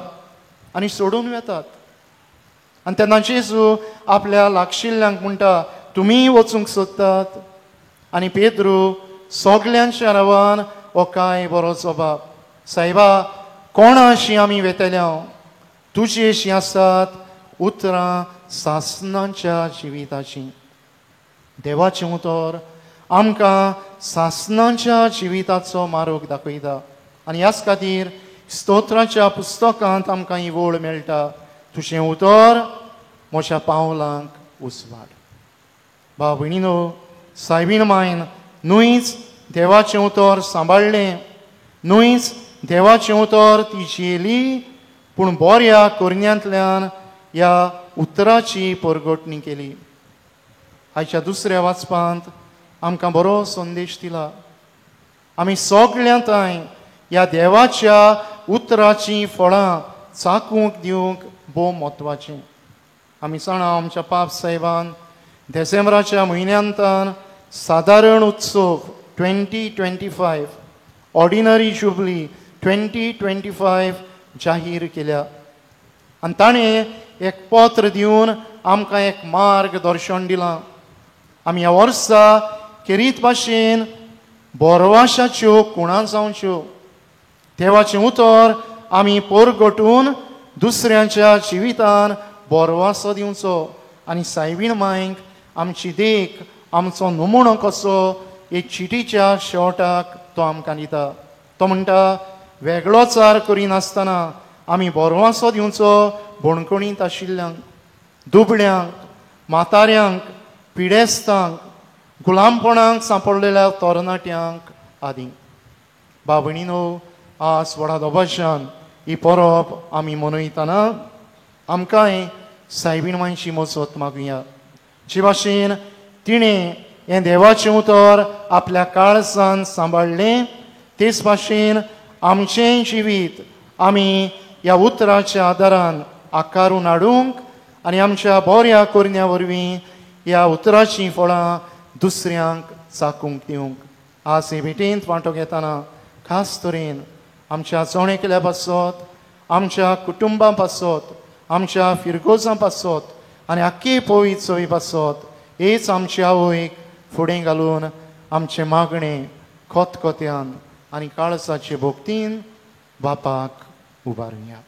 आनी सोडून वेतात. आनी तेन्ना जेजू आपल्या लागशिल्ल्यांक म्हणटा, तुमी वचूंक सोदतात. आनी पेद्रू सगल्यांच्या रावान हो काय बरो जबाब, सायबा कोणा अशीं आमी वेतल्या, तुजी अशीं आसात उतरां सासणांच्या जिविताचीं. देवाचें उतर आमकां सासणांच्या जिविताचो मार्ग दाखयता. आनी ह्याच खातीर स्तोत्राच्या पुस्तकांत आमकां ही वळ मेळटा, तुजें उतर म्हज्या पावलांक उसवाड. भाव भयणीनो, सायबीण मायन न्हूच देवाचें उतर सांबाळ्ळें, न्हूच देवाचें उतर ती जेली, पूण बऱ्या कोरण्यांतल्यान ह्या उतराची परगटणी केली. आयच्या दुसऱ्या वाचपांत आमकां बरो संदेश दिला. आमी सगळ्यांताय ह्या देवाच्या उतराचीं फळां चाकूंक दिवंक भोव म्हत्वाचें. आमी जाणा, आमच्या पाप साहेबान डिसेंबराच्या म्हयन्यांतान सादारण उत्सव 2025 ऑर्डिनरी जुबली 2025 जाहीर केल्या. आनी ताणें एक पत्र दिवन आमकां एक मार्गदर्शन दिलां. आमी ह्या वर्सा खेरीत भाशेन बोरवाशाच्यो कुणां जावच्यो, देवाचें उतर आमी परगटून दुसऱ्यांच्या जिवितान बोरवासो दिवचो. आनी सायबीण मांयक आमची देख, आमचो नमुणो कसो एक चिटीच्या शेवटाक तो आमकां दिता. तो म्हणटा, वेगळोचार करिनासतना आमी बोरवासो दिवचो बोणकुणींत आशिल्ल्यांक, दुबळ्यांक, म्हाताऱ्यांक, पिडेस्तांक, गुलामपणांक सांपडलेल्या तरणाट्यांक आदी. भाव भयणीनो, आज व्हडा दबाज्यान ही परब आमी मनयतना आमकांय सायबीण मांयची मजत मागुया. जे भाशेन तिणें हें देवाचें उतर आपल्या काळजान सांबाळ्ळें, तेच भाशेन आमचें जिवीत आमी ह्या उतराच्या आदारान आकारून हाडूंक आनी आमच्या बऱ्या कोरण्या वरवीं ह्या उतराचीं फळां दुसऱ्यांक चाकूंक दिवंक. आज हे भेटेंत वांटो घेतना खास तरेन आमच्या जोणेकल्या पासत, आमच्या कुटुंबा पासत, आमच्या फिरगोजां पासत आनी आख्खे पवित्र चोय पासत हेच आमच्या आवयक फुडें घालून आमचें मागणें खतखत्यान आनी काळजाचे भोगतीन बापाक उबारुया.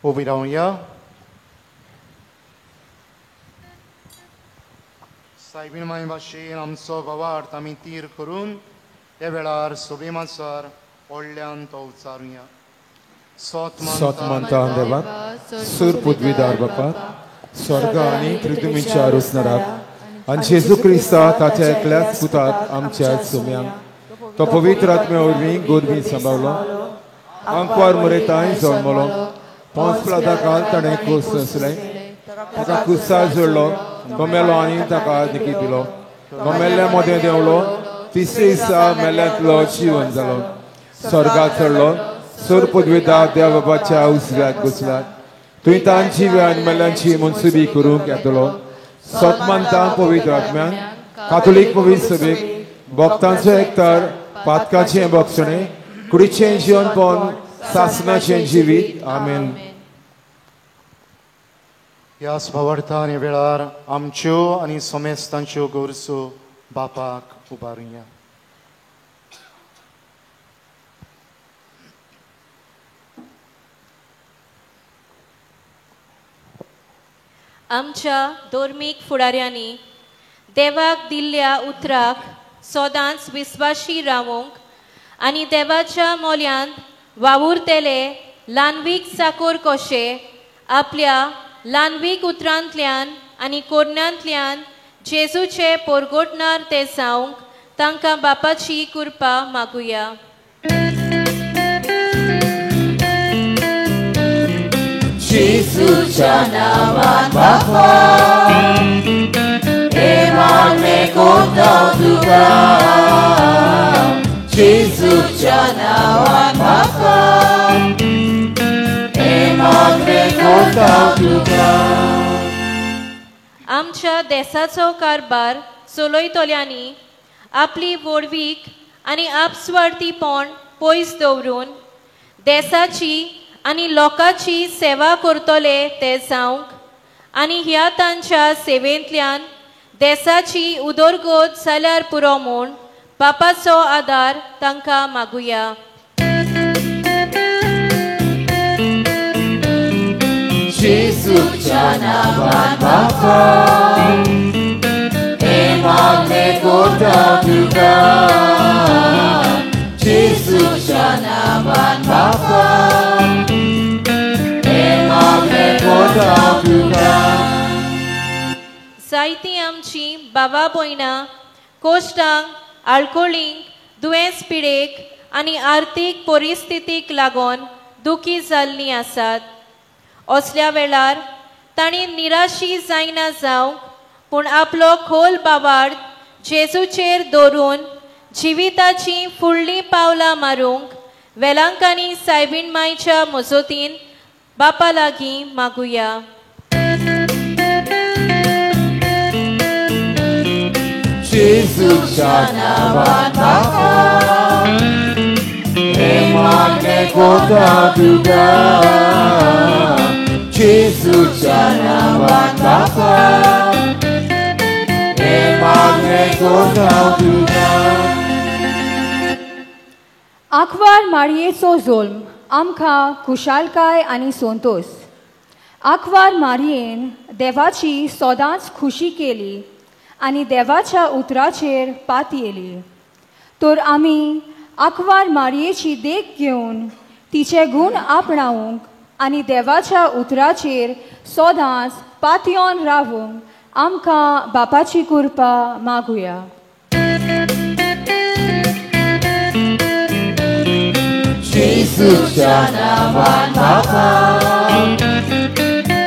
उबी रावया. सायबीण मांय भाशेन आमचो वावार्थ आमी तीर करून हे वेळार सोबेमाचार व्हडल्यान तो उच्चारुया. सोतमंता देवाक, सूर पृथ्वीदार बापाक, स्वर्ग आनी पृथ्वीच्या रुसनाराक आनी जेजू क्रिस्ता ताच्या एकल्याच पुताक आमच्या सोम्यांक तो पवित्र आत्म्या वरवीं गोरवीं सांबाळलो, अंकवार मरेताय जल्मलो, पांच काल ताणें खूस सोंसलें, ताका कुसार जोडलो, गमेलो आनी ताका देखीत दिलो, गमेल्ल्या मदें देंवलो, तिसरे दिसा मेल्ल्यांतलो जिवन जालो, स्वर्गाक चडलो, सूर पदवीदार देव बाबाच्या उजव्याक बसला, तुवें तांची आनी मेल्ल्यांची मनसुबी करूंक येतलो, सतमंतां पवित्र आत्म्यान कातोलीक पवित्र सभेक भक्तांचो एकठार पातकाचें भक्षणें कुडीचें जीवनपण सासणाचें जिवीत आमेन. ह्या स्भावार्थान ह्या वेळार आमच्यो आनी समेस्तांच्यो गरजो बापाक उबारुया. आमच्या धर्मीक फुडाऱ्यांनी देवाक दिल्ल्या उतराक सदांच विस्वाशी रावूंक आनी देवाच्या मोल्यांत वावुरतेले ल्हानवीक चाकोर कशे आपल्या ल्हानवीक उतरांतल्यान आनी कोरण्यांतल्यान जेजूचे पोरगोटणार ते जावंक तांकां बापाची कृपा मागुया. जेजूच्या नांवान बापा हे मागणे कोता तुका. जेजूच्या नांवान बापा हे मागणे कोता तुका. आमच्या देशाचो कारभार चलयतल्यांनी आपली वडवीक आनी आपसुवार्थीपण पयस दवरून देशाची आनी लोकांची सेवा करतले ते जावंक आनी ह्या तांच्या सेवेंतल्यान देशाची उदरगत जाल्यार पुरो म्हूण बापाचो आदार तांकां मागुया. जेजूच्या नांवान बापा हे मागणे कोता तुका. जेजूच्या नांवान बापा हे मागणे कोता तुका. जायतीं आमची भावा भयणां कोश्टांक आळकोळींक दुयेंस पिडेक आनी आर्थीक परिस्थितीक लागून दुखी जाल्लीं आसात. असल्या वेळार तांणी निराशी जायना जावंक पूण आपलो खोल बावार्द जेजूचेर दवरून जिविताची फुडलीं पावलां मारूंक वेलांकांनी सायबीण मायच्या मजतीन बापा लागीं मागुया. जेजूच्या नांवान बापा हे मागणे कोता तुका. जेजूच्या नांवान बापा हे मागणे कोता तुका. आंखवार मारयेचो जुल्म आमकां खुशालकाय आनी संतोष. आंखवार मारयेन देवाची सदांच खुशी केली आनी देवाच्या उतराचेर पात येली. तर आमी आंखवार मारयेची देख घेवन तिचे गूण आपणावंक आनी देवाच्या उतराचेर सदांच पातयोन रावूंक आमकां बापाची कृपा मागुया. जेजूच्या नांवान बापा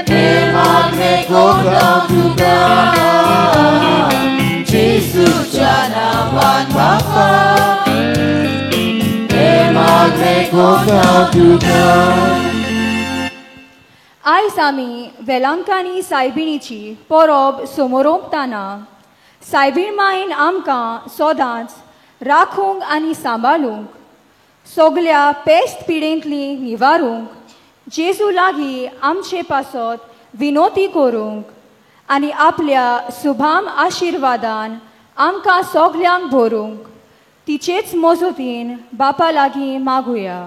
हे मागणे कोता तुका. जेजूच्या नांवान बापा हे मागणे कोता तुका. आयज आमी वेलांकांनी सायबिणीची परब समोरोंपतना सायबीण मायन आमकां सदांच राखूंक आनी सांबाळूंक सगल्या पेस्त पिडेंतली निवारूंक जेजू लागीं आमचे पासत विनोती करूंक आनी आपल्या शुभाम आशिर्वादान आमकां सगल्यांक भरूंक तिचेच मजतीन बापा लागीं मागुया.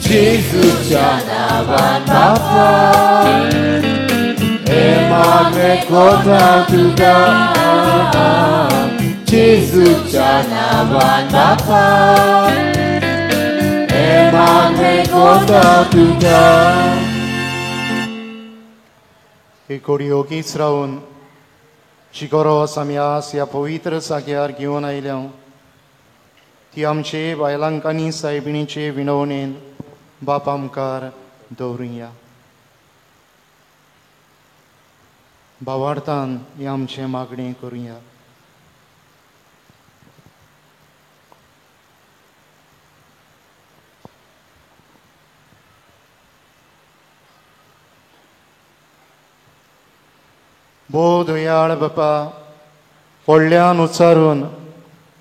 जेजूच्या नांवान बापा हे मागणे कोता तुका. जेजूच्या नांवान बापा हे मागणे कोता तुका. एक ओडयोगीच रावन शिगोरोस आमी आस ह्या पवित्र जाग्यार घेवन आयल्या. ती आमचे बायलांक आनी सायबिणीचे विणवणेन बापा मुखार दवरुया. भावार्थान हे आमचे मागणें करुया. भोव दयाळ बापा, व्हडल्यान उच्चारून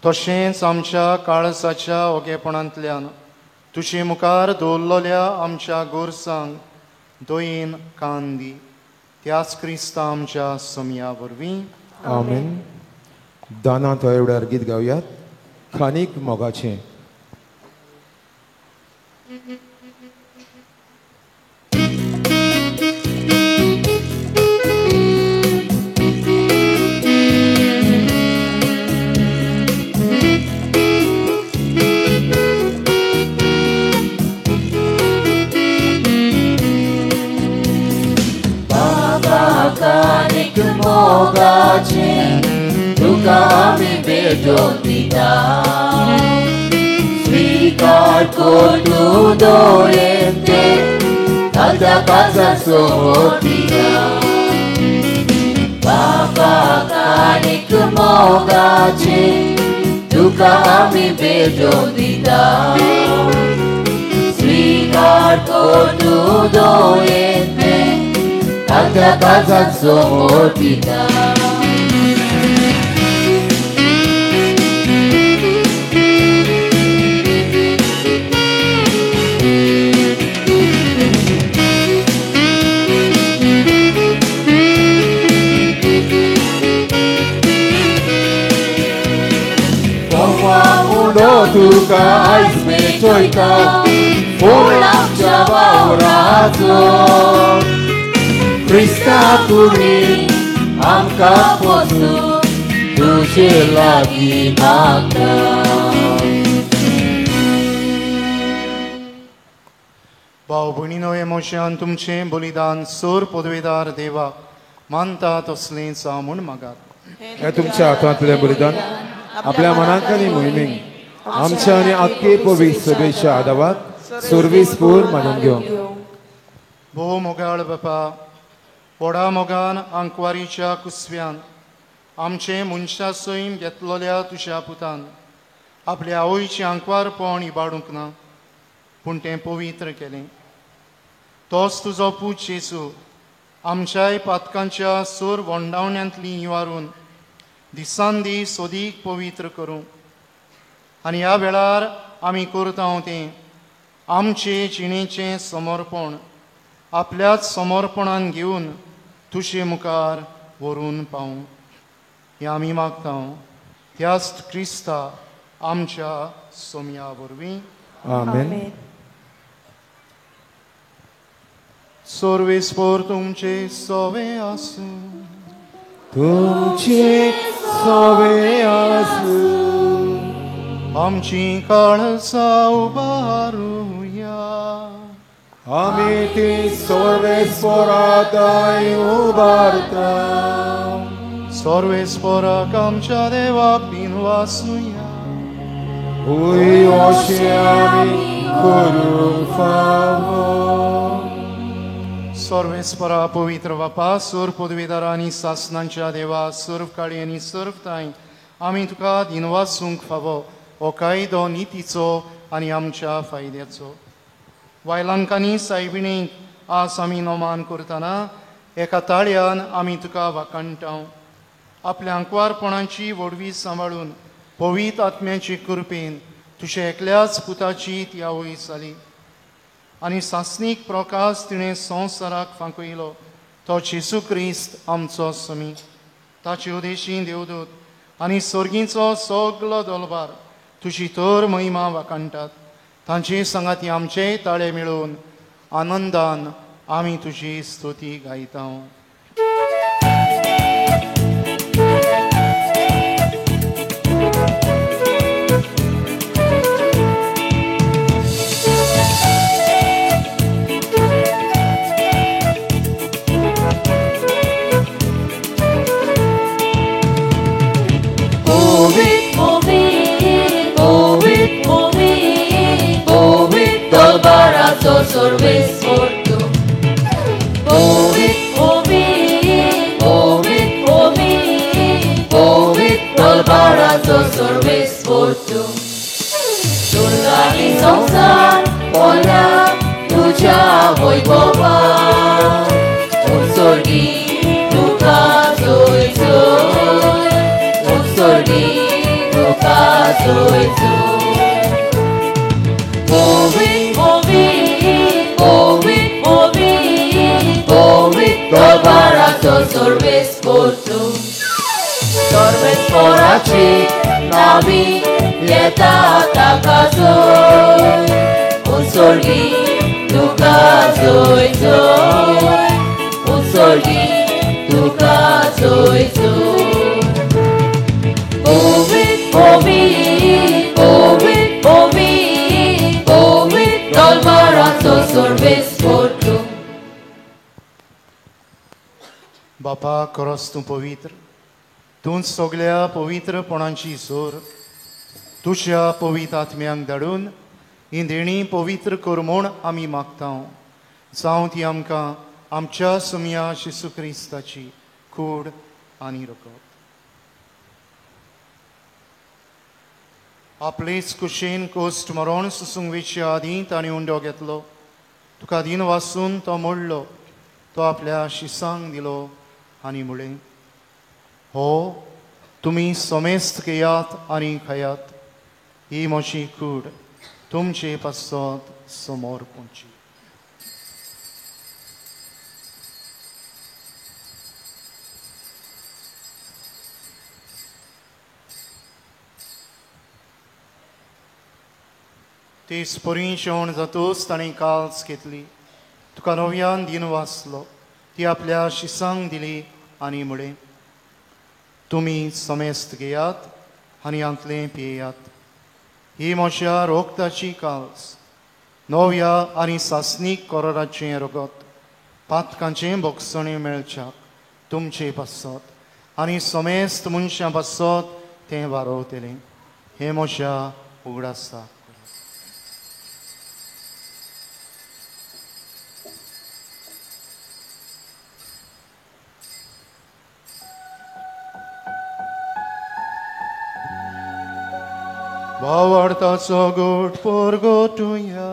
तशेंच आमच्या काळसाच्या ओगेपणांतल्यान तुजे मुखार दवरलेल्या आमच्या गोरसांक दोयेन कान दी. त्याच क्रिस्ता आमच्या समया वरवीं. आमेन. दाना थोड्यार गीत गावयात. खानीक मोगाचें. Kanik mogache, tuka ami bejotita. Svikar kotu doente, kada kaza somotita. Baba kanik mogache, tuka ami bejotita. Svikar kotu doente, kada kaza somotita. Tuka ais me choika, pulang Jawa rasul. Krista puri, amka posu, tuche lagi magda. भाव भयणीनो, हे मोशान तुमचें बलिदान सोर पदवेदार देवा मानता तसलें जावून मागात. हे तुमच्या हातांतलें बलिदान आपल्या मनांत आनी मोहिमेक आमच्या आनी आख्खे पवित्र सभेच्या आदारात सुरवेस्पूर मानून घेवंक. भोव मोगाळ बापा, व्हडा मोगान आंकवारीच्या कुसव्यान आमचे मनशा सैम घेतलेल्या तुज्या पुतान आपल्या आवयचें आंकवारपण इबाडूंक ना, पूण तें पवित्र केलें. तोच तुजो पूत जेजू आमच्याय पातकांच्या सोर वोंडावण्यांतली इवारून दिसान दीस सोदीक पवित्र करूं. आनी ह्या वेळार आमी करता तें आमचे जिणेचें समर्पण आपल्याच समर्पणान घेवन तुजे मुखार व्हरून पावूं. हें आमी मागता त्याच क्रिस्ता आमच्या सोम्या वरवीं. आमेन. सर्वेस्पोर तुमचे सोवे आसूं. तुमचे सोवे आसूं. आमची काळजां उबारुया. आमी ती सर्वेस्पोराताय उबारता. सर्वेस्पोराक आमच्या देवाक दिनवासुया. उय अशें आमी करूंक फावो. सर्वेस्परा पवित्र बापा, सर्व पदवीदारा आनी सासणांच्या देवा, सर्व काळी आनी सर्व ताई आमी तुका दिनवासूंक फावो हो कायदो नितीचो आनी आमच्या फायद्याचो. वायलांकांनी सायबिणीक आज आमी नोमान करतना एका ताळ्यान आमी तुका वाकाणटाव. आपल्या आंकवारपणाची वडवी सांबाळून पवित्र आत्म्याची कृपेन तुजे एकल्याच पुताची ती आवय जाली आनी सासणीक प्रकाश तिणें संवसाराक फांकयलो तो जेजू क्रिस्त आमचो समी. ताचे उदेशी देवदूत आनी सर्गीचो सगलो दलबार तुजी तर महिमा वाकाणटात. तांचे सांगाती आमचे ताळे मेळून आनंदान आमी तुजी स्तुती गायता. Sorves por tu. Ovid, ovid, ovid, ovid, ovid, dolbarazo sorves por tu. Tulani संसार ओला तुझ्या वैभवा. उन सोर्गी तुका sorgi tuka soiso. Moving, moving, moving, moving, moving, dolbarazo sorbes portu. Sorbes poraci, nabi, yeta takazoi. Un sorgi tuka soiso. Un sorgi tuka soiso. Moving, moving, moving, moving, moving, dolbarazo sorbes portu. बापा खरोच तूं पवित्र, तूं सगळ्या पवित्रपणांची सोर तुज्या पवित्र आत्म्यांक धाडून ही देणी पवित्र कर म्हूण आमी मागता. जावं ती आमकां आमच्या सुमया येशू क्रिस्ताची कूड आनी रगत. आपलेच कुशेन कोस्ट मरोण सुसुंगवेच्या आदीं ताणें उंडो घेतलो. तुका दिन वाचून तो मोडलो, तो आपल्या शिसांक दिलो आनी म्हळें, हो तुमी समेस्त घेयात आनी खायात, ही म्हजी कूड तुमचे पासत समोर पोंची. ती स्पोरी जेवण जातूच ताणें काल्स घेतली, तुका नव्यान दिन वाचलो, ती आपल्या शिसांक दिली आनी म्हळें, तुमी समेस्त घेयात आनी हांतलें पियेयात, ही म्हज्या रोगताची काल्स, नव्या आनी सासनीक कोराचें रगत, पातकांचें बोगसणें मेळच्याक तुमचे पासत आनी समेस्त मनशां पासत तें वारोवतलें. हें म्हज्या उगडासा. भावार्थाचो गोट परगोटुया.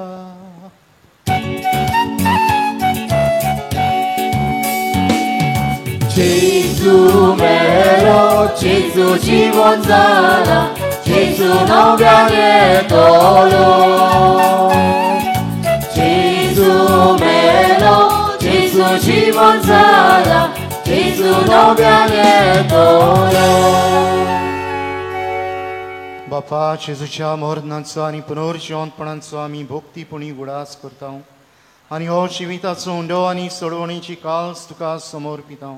Jezu melo, Jezu जीवन जाला, Jezu नव्याने तोलो. Jezu melo, Jezu जीवन जाला, Jezu नव्याने तोलो. बापा जेजूच्या मरणाचो आनी पुनर्जीवनपणाचो आमी भोक्तीपणी उडास करता आनी हो जिविताचो उंडो आनी सोडवणेची काल्स तुका समर्पिता.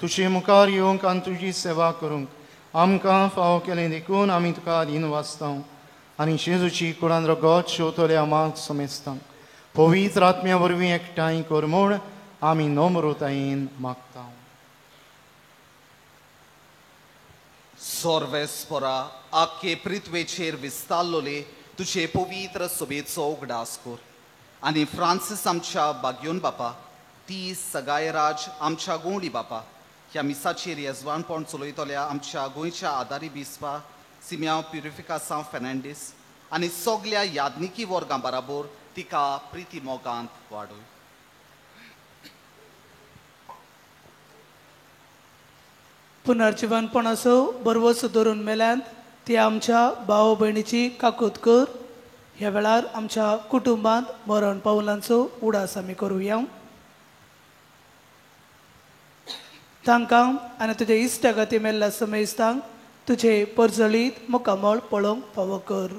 तुजे मुखार येवंक आनी तुजी सेवा करूंक आमकां फाव केलें देखून आमी तुका दिन वाचता आनी जेजूची कुळान रगत शेवतले आमाक समेस्ता. पवित्र आत्म्या वरवीं एकठांय कर म्हूण आमी नम्रतायेन मागता. सोर्वेस्पोरा आख्खे पृथ्वेचेर विस्तारलोले तुझे पवित्र सोबेचो उगडास कर आनी फ्रांसीस आमच्या बाग्योन बापा, ती सगायराज आमच्या गोंडी बापा, ह्या मिसाचेर येजवानपण चलयतल्या आमच्या गोंयच्या आदारी बिस्वा सिम्या प्युरिफिकासांव फेर्नांडीस आनी सगल्या यादनिकी वर्गां बराबर तिका प्रिती मोगांत वाडय. पुनर्जीवनपणाचो बरवो सुदरून मेल्यांत ती आमच्या भाव भयणीची काकूत कर. ह्या वेळार आमच्या कुटुंबांत मरण पावलांचो उडास आमी करुया. तांकां आनी तुजे इश्टगती मेल्ल्या समेस्तांक तुजे परजळीत मुखामळ पळोवंक फावो कर.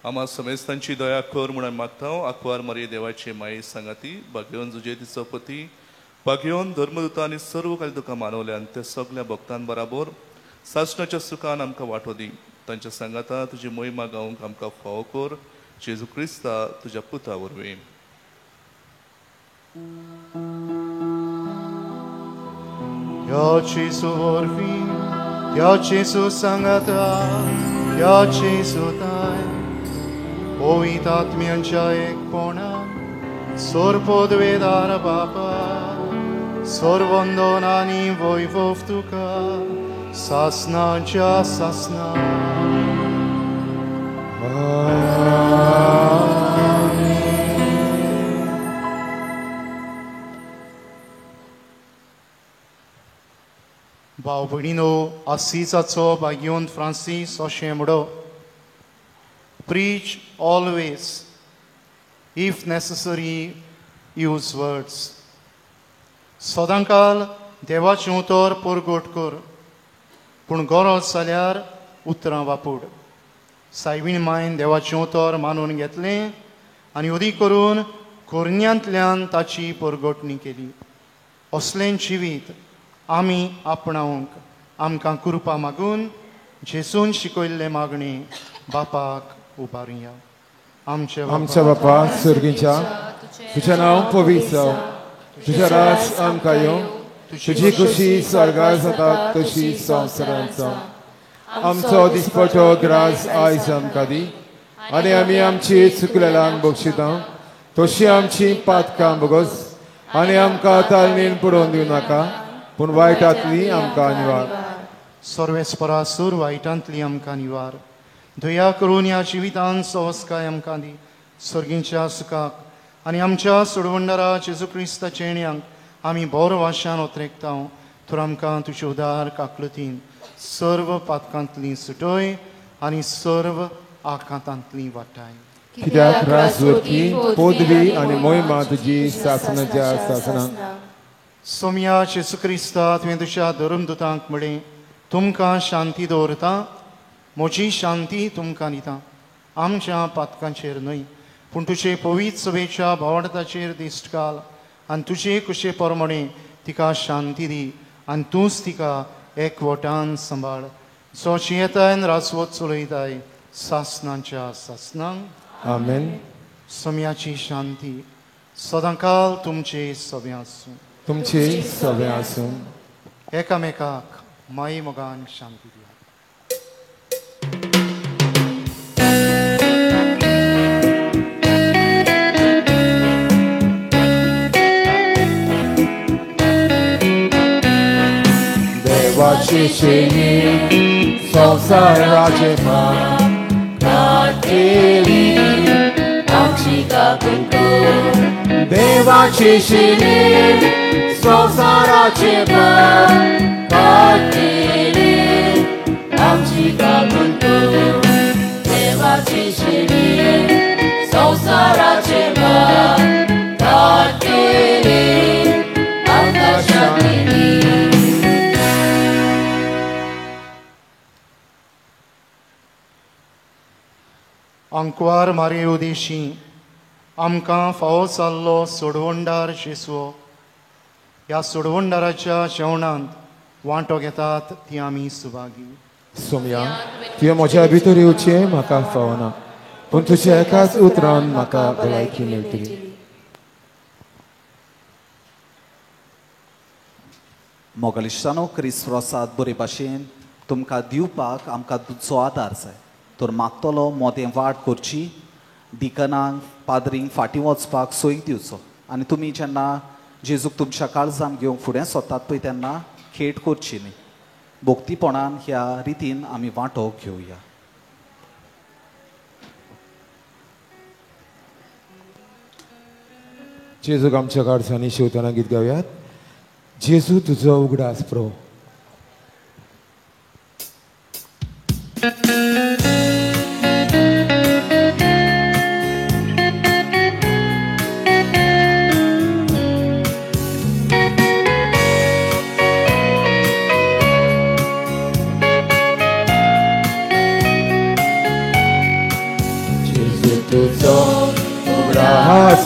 आम्हा समेस्तांची दया कर म्हणून मागता. आकवार मरे देवाचे माये सांगाती भाग्योन जुजे तिचो पती भाग्योन धर्मदूता आनी सर्व काही तुका मानवल्यान ते सगळ्या भक्तां बराबर सासणाच्या सुखान आमकां वांटो दी. तांच्या सांगाता तुजी महिमा गावंक आमकां फावो कर. जेजू क्रिस्ता तुज्या पुता वरवीं. या जेजू वरवीं, या जेजू सांगाता, या जेजू ताय पवित्र आत्म्यांच्या एकपणान सोरपोदवेदार बापा, सोरवंदन आनी वैभव तुका सासनाच्या सासना. भाव भयणीनो, आसीसाचो भाग्योंत फ्रांसीस अशें म्हणो, preach always, if necessary use words. सदांकाल देवाचें उतर परगोट कर, पूण गरज जाल्यार उतरां वापूड. सायबीण मायन देवाचें उतर मानून घेतलें आनी उदी करून कोरण्यांतल्यान ताची परगोटणी केली. असलें जिवीत आमी आपणावंक आमकां कृपा मागून जेसून शिकयल्ले मागणे बापाक उबारुया. आमच्या बापा सुर्गीच्या, तुजें नांव पवित्र जावं, तुजें राज आमकां येवं, तुजी खुशी स्वर्गार जाता तशी संवसारांत जावं. आमचो दिसपटो ग्रास आयज आमकां दी, आनी आमी आमची चुकलेल्यांक बक्षिता तशी आमची पातकां बगस, आनी आमकां तालमीन पडोवन दिवं नाका, पूण वायटांतली आमकां निवार. सर्वेस्परासूर वायटांतली आमकां निवार. दया करून ह्या जिवितांत संस्काय आमकां दी, सर्गीच्या सुखाक आनी आमच्या सोडवंडरा जेजू क्रिस्ताचे येण्याक आमी बोर वाशान ओतरेकता. तर आमकां तुजे उदार काकलुतीन सर्व पातकांतली सुटय आनी सर्व आकांतांतली वाटाय. कित्याक राजवटी, पदवी आनी मोहिमा तुजी सासणाच्या सासणांत. सोम्या जेजू क्रिस्ता, तुवें तुज्या धर्मदुतांक म्हळें, तुमकां शांती दवरता, म्हजी शांती तुमकां दिता. आमच्या पातकांचेर न्हय, पूण तुजे पवित्र सभेच्या भावार्थाचेर दिश्ट घाल आनी तुजे कुशे प्रमाणे तिका शांती दी आनी तूंच तिका एकवटान सांबाळ. जो येताय राजवत चलयताय सासणांच्या सासणांक. आमेन. सोम्याची शांती सदांकाल तुमचे सभे आसूं. तुमचे सभे आसूं. एकामेकाक माई मोगान शांती दिया. देवाची शेणी संसाराचे काटेली आमची काकून. देवाची शेणी संसाराचे काटेली आमची काकून. देवाची शेणी संसाराचे काटेली आमकां शांती दी. अंकवार मारे उदेशी आमकां फावो जाल्लो सोडवंडार जेसो, ह्या सोडवंडाराच्या जेवणांत वांटो घेतात ती आमी सुभागी. सोम्या, तुवें म्हज्या भितर येवचें म्हाका फावना, पूण तुज्या एकाच उतरान म्हाका भलायकी मेळटली. मोगलिश्टानो, क्रिस्प्रोसाद बरे भाशेन तुमकां दिवपाक आमकां तुजो आदार जाय. तर मागतलो मोदें वाट करची, डिकनांक पाद्रींक फाटीं वचपाक सोयीक दिवचो. आनी तुमी जेन्ना जेजूक तुमच्या काळजान घेवंक फुडें सरतात पळय तेन्ना खेट करची न्ही. भोक्तीपणान ह्या रितीन आमी वांटो घेवया. जेजूक आमच्या काळजांनी शेवताना गीत गावयात. जेजू तुजो उगडास pro.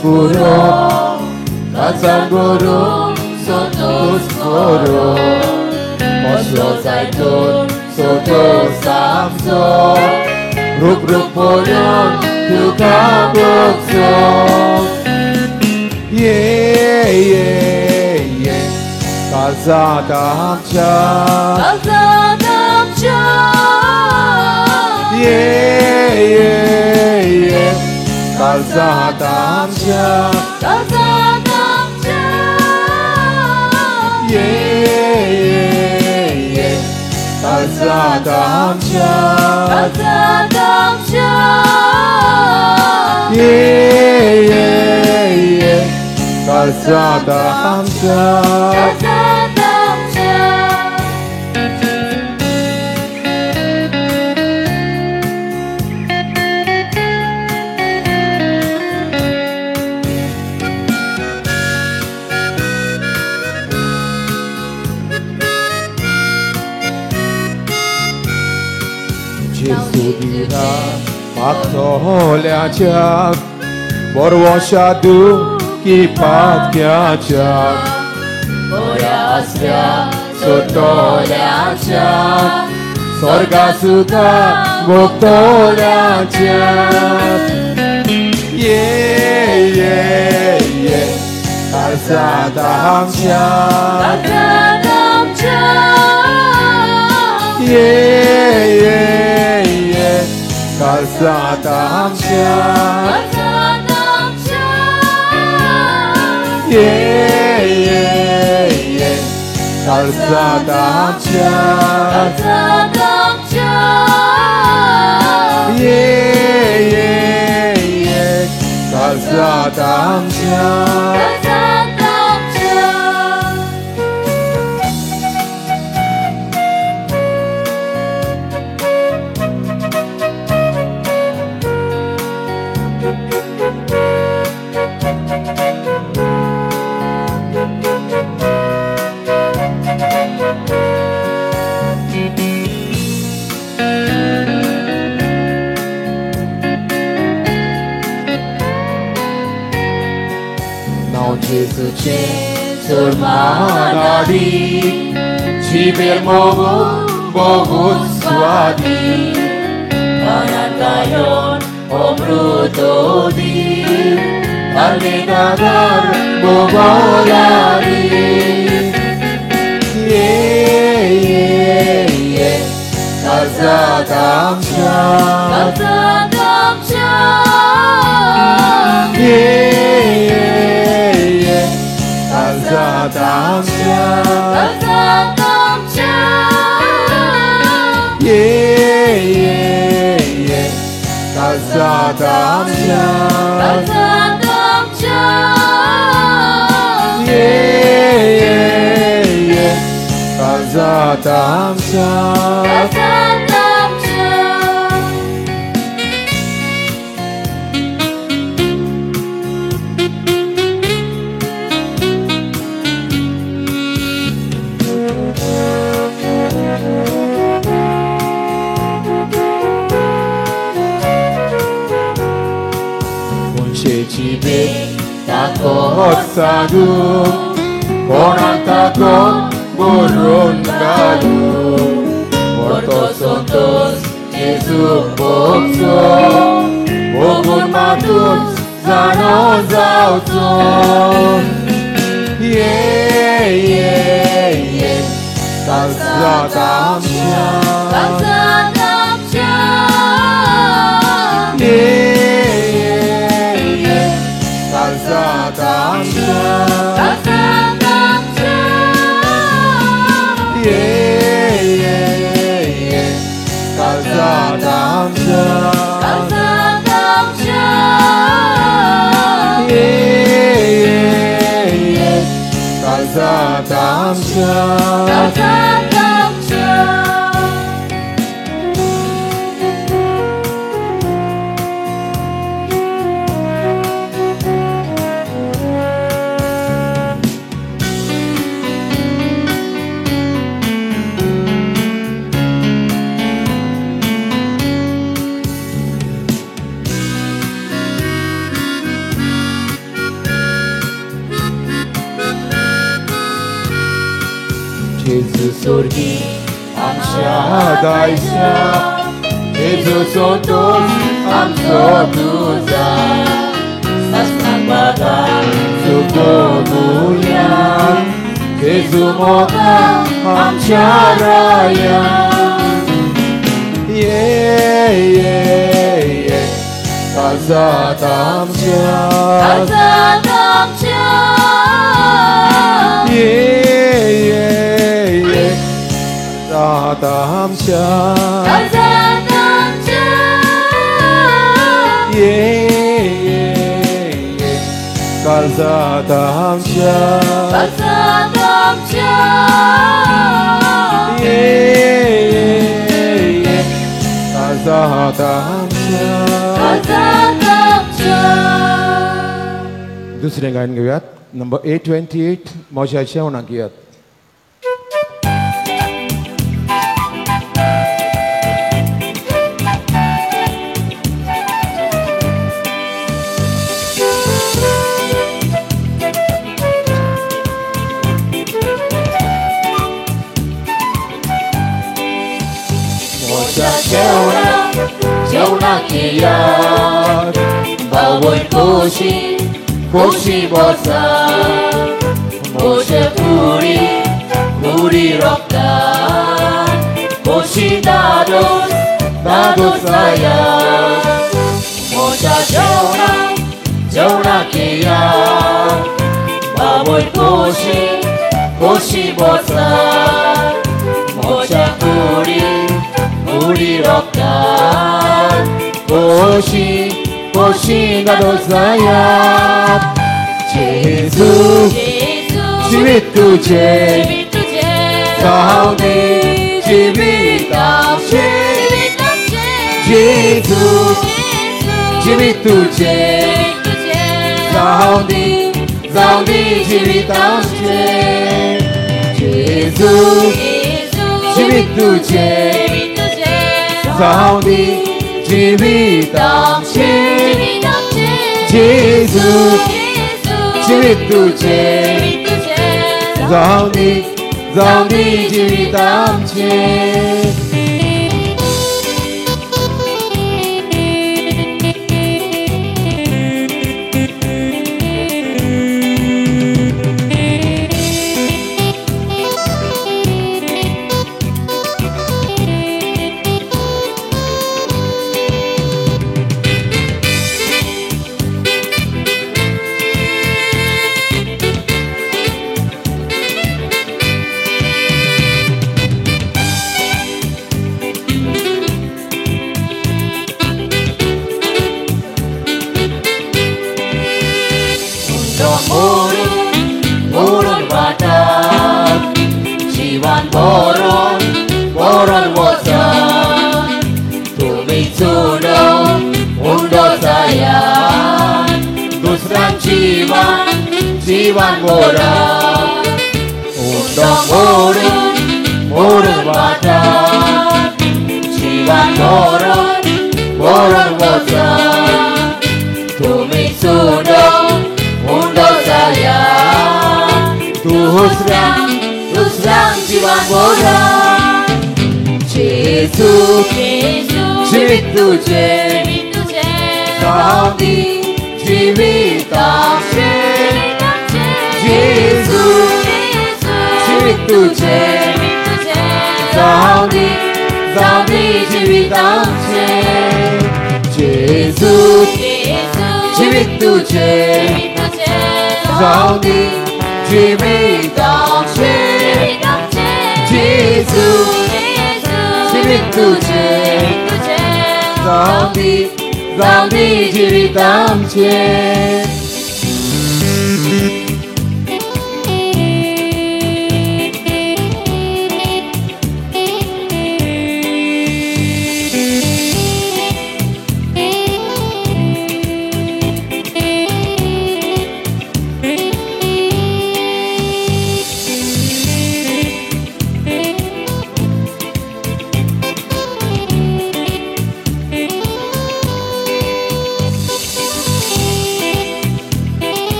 Puro, Kazanguru, Sotos Puro, Moslo Zaitun, Sotos Samson, Ruk Poyon, Tukabukson. Yeah, yeah, yeah. Kazada Hamcha. Kazada Hamcha. Yeah, yeah, yeah. Kazada Hamcha. Kazada Hamcha. Yeah, yeah, yeah. Kazada Hamcha. Kazada Hamcha. Yeah, yeah, yeah. Kazada Hamcha. Kazada Hamcha. 예수님아 막돌려자 모르워샤두 기padkiacha Moria sotolyacha Sorga suka muktolyacha Ye Kalsadamcha Kalsadamcha Ye Kalsadamcha Kalsadamcha Ye Kalsadamcha Kalsadamcha Ye Kalsadamcha Kalsadamcha Jesuce manadi Ciber mogut swadi Kanan kayon omrutodi Alinagar bogolari Ye Kalsadamcha Kalsadamcha Ye Kalsadamcha Kalsadamcha Ye Kalsadamcha Kalsadamcha Ye Kalsadamcha Kalsadamcha Cibe takut sadu orang takut burun galu Portos Jesus bokso Bogun matus zano zauto Ye Kalsadamcha Kalsadamcha Kalsadamcha Kalsadamcha Kalsadamcha Kalsadamcha Kalsadamcha Kalsadamcha Jesus sorgi amsha daisha Jesus otos amso tuza Sasnang bagal sukomuyan Jesus moka amsha raya Ye Kalsadamcha Kalsadamcha Ye Kalsadamcha Kalsadamcha Ye Kalsadamcha Kalsadamcha Ye Kalsadamcha Kalsadamcha दुसरें गायन घेऊयात number 828 मोशाच्या उणाक घेयात मोच्या जेवणाक येयात बावय खोशी बसा मोचे पुरी रोगतात खोशी दादोस जायात मोच्या जेवणाक येयात बावय खोशी बसा मोच्या पुरी रोगतात खोशी दादोस जायात जेजू जिवीत तुझे जाऊ दे जिवीत आमचे जेजू जिवीत तुझे जाऊ दे जिवीत आमचे जेजू जिवीत तुझे जाऊ दे जिवीत आमचे जेजू जिवीत तुझे जाऊ दे जिवीत आमचे मोरून वाटात जीवन बोरोन वचत तुमी चोडून उंडो जायात दुसऱ्यान जीवन बोरात उंडो मोरून वाटात जीवन बोरोन वचत तुमी चोडून उंडो जायात दुसऱ्यान जीवन बोरात जेजू जिवीत तुझे जाऊ दे जिवीत आमचे जेजू जिवीत तुझे जाऊ दे जिवीत आमचे जेजू जिवीत तुझे जाऊ दे जिवीत आमचे जेजू जिवीत तुझे जाऊ दे जिवीत आमचे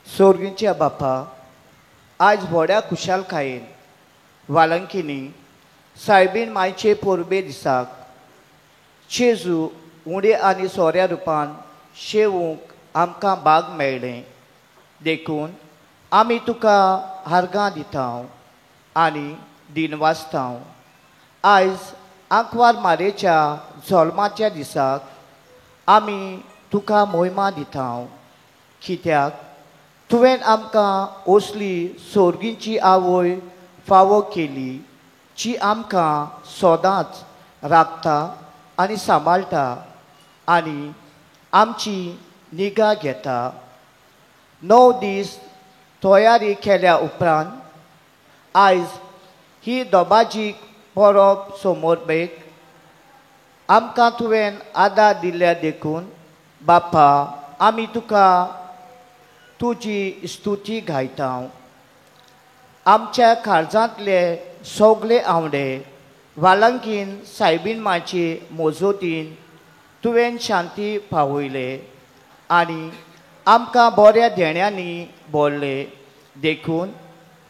सोर्गींच्या बापा आज व्हड्या खुशालकायेन वालंकिनी सायबीण मायचे पोरबे दिसाक जेजू उडे आनी सोऱ्या रुपान शेवूंक आमकां बाग मेळ्ळें देखून आमी तुका हार्गां दितांव आनी दिनवासतांव आयज आंकवार मारेच्या जल्माच्या दिसाक आमी तुका मोहिमा दितांव कित्याक तुवें आमकां असली सोर्गींची आवय फावो केली जी आमकां सदांच राखता आनी सांबाळटा आनी आमची निगा घेता. 9 दीस तयारी केल्या उपरांत आयज ही दोबाजीक परब समोरबेक आमकां तुवें आदार दिल्या देखून बापा आमी तुका तुजी स्तुती गायता. आमच्या काळजांतले सगळे आवडे वालंकीन सायबीण माची मोजोतीन तुवें शांती पावयले आनी आमकां बऱ्या देण्यांनी भरले देखून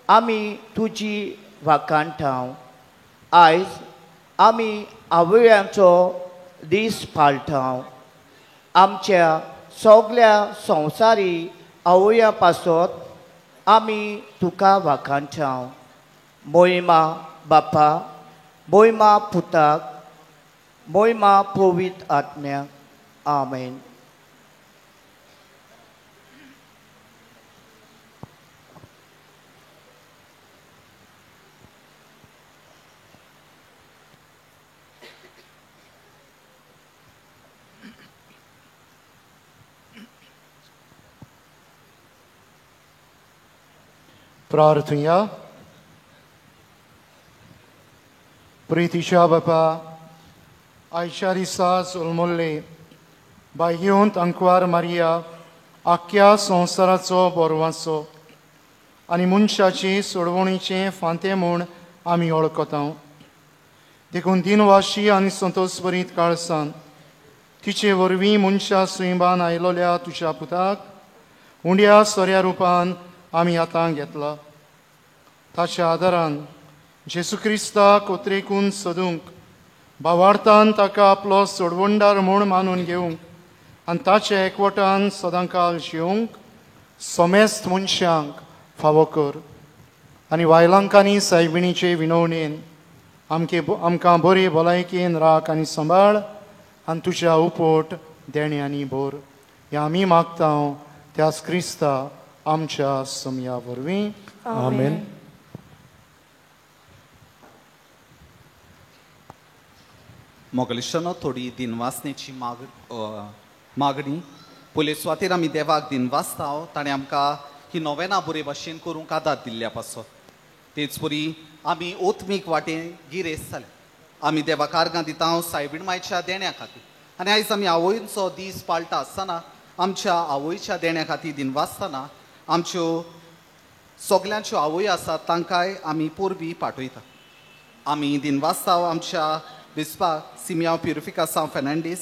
आमी तुजी वाखाणटाव. आयज आमी आवयांचो दीस पाळटाव. आमच्या सगळ्या संवसारी आवया पासत आमी तुका वाखाणटाव. मोहिमा बापा, मोहिमा पुताक, मोहिमा पवित्र आत्म्याक. आमेन. प्रार्थुया. प्रितीच्या बापा, आयच्या दिसा सोलमोल्ले बाह्योंत अंकवार मारिया आख्या संवसाराचो बोरवाचो आनी मनशाचे सोडवणीचें फांतें म्हूण आमी वळखता. देखून दिनवाशी आनी संतोषभरीत काळसान तिचे वरवीं मनशा सुयबान आयलोल्या तुज्या पुताक उंड्या सोऱ्या रुपान आमी आतां घेतला. ताच्या आदारान जेसू क्रिस्ताक उतरेकून सोदूंक भावार्थान ताका आपलो सोडवणदार म्हूण मानून घेवंक आनी ताच्या एकवटान सदांकाल जिवंक समेस्त मनशांक फावो कर. आनी वायलांकांनी सायबिणीचे विनवणेन आमकां बरे भलायकेन राख आनी सांबाळ आनी तुज्या उपोट देण्यांनी भर. हें आमी मागता त्याच क्रिस्ता आमच्या समया वरवीं. आमेन. मोगलिशानो थोडी दिनवासनेची मागणी पयले सुवातेर आमी देवाक दिनवासता. ताणें आमकां ही नोवेना बरे भाशेन करूंक आदार दिल्ल्या पासत. तेच परी आमी ओत्मीक वाटेन गिरेस्त जाल्या. आमी देवाक आर्गां दिता सायबीण मायच्या देण्या खातीर. आनी आयज आमी आवयचो दीस पाळटा आसतना आमच्या आवयच्या देण्या खातीर दिनवासतना आमच्यो सगल्यांच्यो आवय आसात तांकांय आमी पोरबी पाठयता. आमी दिनवासता आमच्या बिस्पाक सिमियांव प्युरिफिका सांव फेर्नांडीस.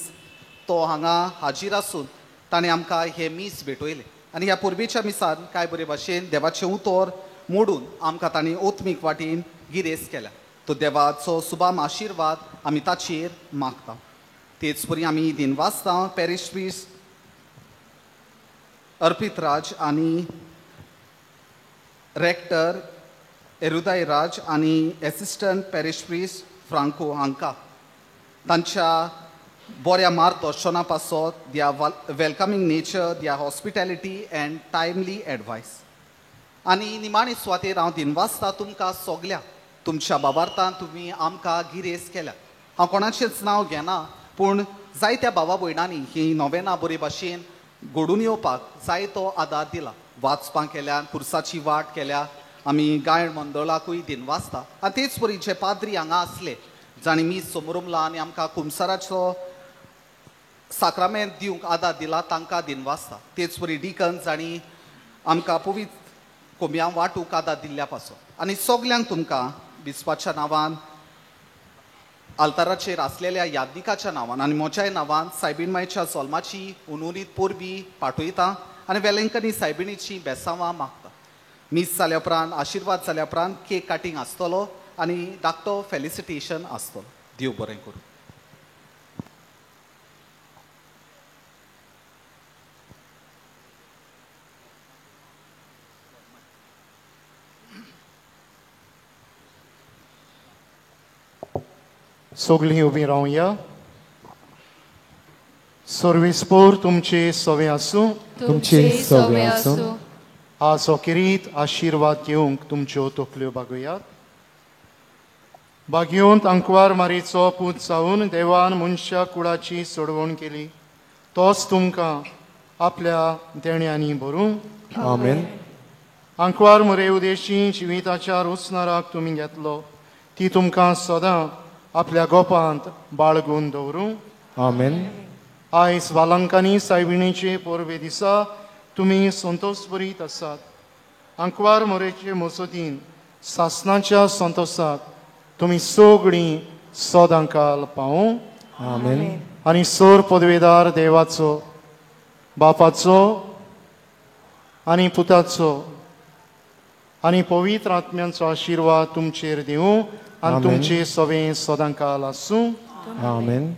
तो हांगा हाजीर आसून ताणें आमकां हे मीस भेटयले आनी ह्या पोरबेच्या मिसान कांय बरे भाशेन देवाचें उतर मोडून आमकां ताणें ओत्मीक वाटेन गिरेस्त केल्या. तो देवाचो सुबाम आशिर्वाद आमी ताचेर मागता. तेच परी आमी दिनवासता पॅरिश प्रीस्ट अर्पित राज आनी रेक्टर एरुदाय राज आनी एसिस्टंट पॅरिश प्रीस्ट फ्रांको हांकां तांच्या बऱ्या मार्गदर्शना पासत दिया वेलकमिंग नेचर दिया हॉस्पिटॅलिटी एंड टायमली एडवायस. आनी निमाणे सुवातेर हांव दिनवासता तुमकां सगल्या तुमच्या बाबार्थान तुमी आमकां गिरेस्त केल्या. हांव कोणाचेंच नांव घेना पूण जायत्या भावा भयणांनी ही नोवेना बरे भाशेन घडून येवपाक जायतो आदार दिला. वाचपां केल्या, कुर्साची वाट केल्या. आमी गायन मंडळाकूय दिनवासता. आनी तेच परी जे पाद्री हांगा आसले जाणी मी समोरुमला आनी आमकां कुमसाराचो साक्रामेंत दिवंक आदार दिला तांकां दिनवासता. तेच परी डिकन जाणी आमकां पवित्र कोंबयां वांटूंक आदार दिल्ल्या पासत. आनी सगल्यांक तुमकां बिस्पाच्या नांवान आल्ताराचेर आसलेल्या यादनिकाच्या नांवान आनी म्हज्याय नांवान सायबीण मायच्या जल्माची उनुरीत पोरबी पाठयता आनी वेलेंकनी सायबिणीची बेसांवां मागता. मीस जाल्या उपरांत आशिर्वाद जाल्या उपरांत केक काटींग आसतलो आनी धाकटो फेलिसिटेशन आसतलो. देव बरें करूं. सगळीं उबीं रावया. सर्वेस्पोर तुमचे सवे आसूं. तुमचे सवे आसूं. आज हो किरीत आशिर्वाद घेवंक तुमच्यो तकल्यो बागुयात. बागयोंत अंकवार मारीचो पूत जावन देवान मनशा कुळाची सोडवण केली तोच तुमकां आपल्या देण्यांनी भरूं आमेन. अंकवार मरे उदेशी जिविताच्या रुचनाराक तुमी घेतलो ती तुमकां सदां आपल्या गोपांत बाळगून दवरूं आमेन. आयज वालांकांनी सायबिणीचे पोरवे दिसा तुमी संतोश भरीत आसात. अंकवार मोरेचे मसोदीन सासणाच्या संतोशाक तुमी सगळीं सदां काल पावूं आमेन. आनी सोर पदवेदार देवाचो बापाचो आनी पुताचो आनी पवित्र आत्म्यांचो आशिर्वाद तुमचेर दिवं आनी आमेन. तुमचे सवें सदां काल आसूं आमेन.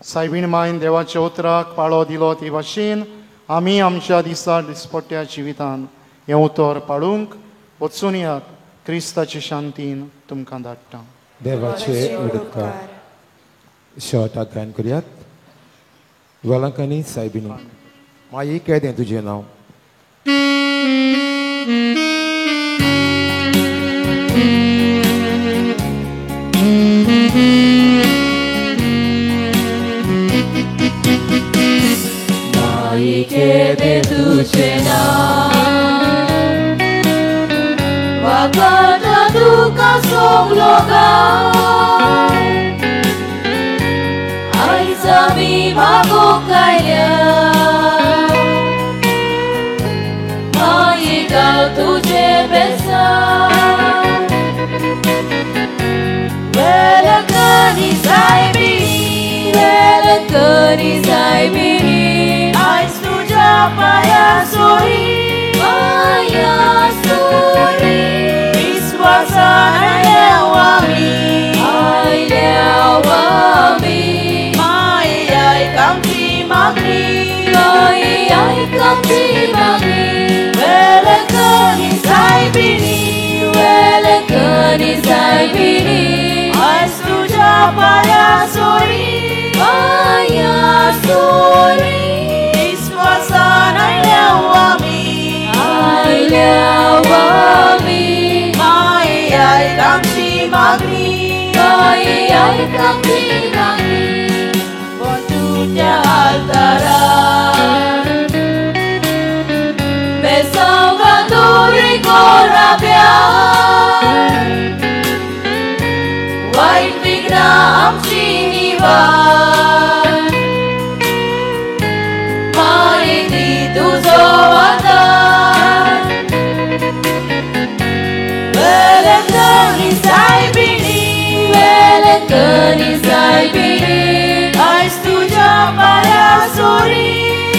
सायबीण मायन देवाच्या उतराक पाळो दिलो ते भाशेन आमी आमच्या दिसा दिसपट्ट्या जिवितान हें उतर पाळूंक वचून यात. क्रिस्ताचे शांतीन तुमकां धाडटा. देवाचे उडकार शॉर्ट आग्यान करयात. वालांकांनी सायबिणी माई केदें तुजें नांव. माई केदें तुजें नांव वाकाता तुका सगलो गांव आयज आमी मागोंक आयल्या माई घाल तुजें बेसान वेलकांनी सायबिणी वेलकांनी सायबिणी आयज तुज्या पांया सोरी पांया सोरी विश्वासान आयल्याव आमी माई आयक आमची मागणी माई आयक आमची मागणी वेलकांनी सायबिणी वेलकांनी सायबिणी आयज तुज्या पांया सोरी पांया सोरी विश्वासान आयल्याव आमी माई आयक आमची मागणी माई आयक आमची मागणी कोण तुज्या आल्तारार बेसांगा दोरी गोराब्यार वायट विघ्नां आमची निवार माई दी तुजो आदार वेलकांनी सायबिणी वेलकांनी सायबिणी आयज तुज्या पांया सोरी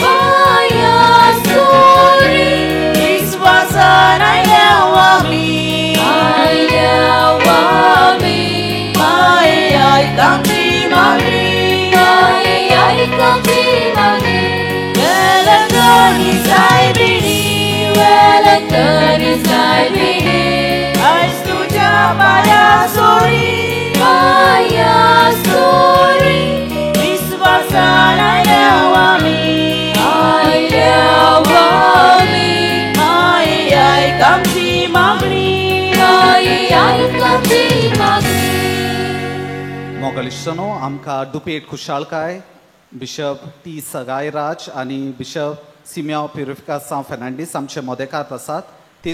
पांया सोरी विश्वासान आयल्याव आमी माई आयक आमची मागणी माई आयक आमची मागणी वेलकांनी सायबिणी वेलकांनी सायबिणी आयज तुज्या पांया सोरी पांया सोरी विश्वासान आयल्याव आमी माई आयक आमची मागणी माई आयक आमची मागणी. मोगलिश्टनो आमकां दुपेट खुशालकाय बिशप टी सगायराज आनी बिशप सिमिया प्युरिफिका सांव फेर्नांडीस आमचे मोदेकार आसात. ते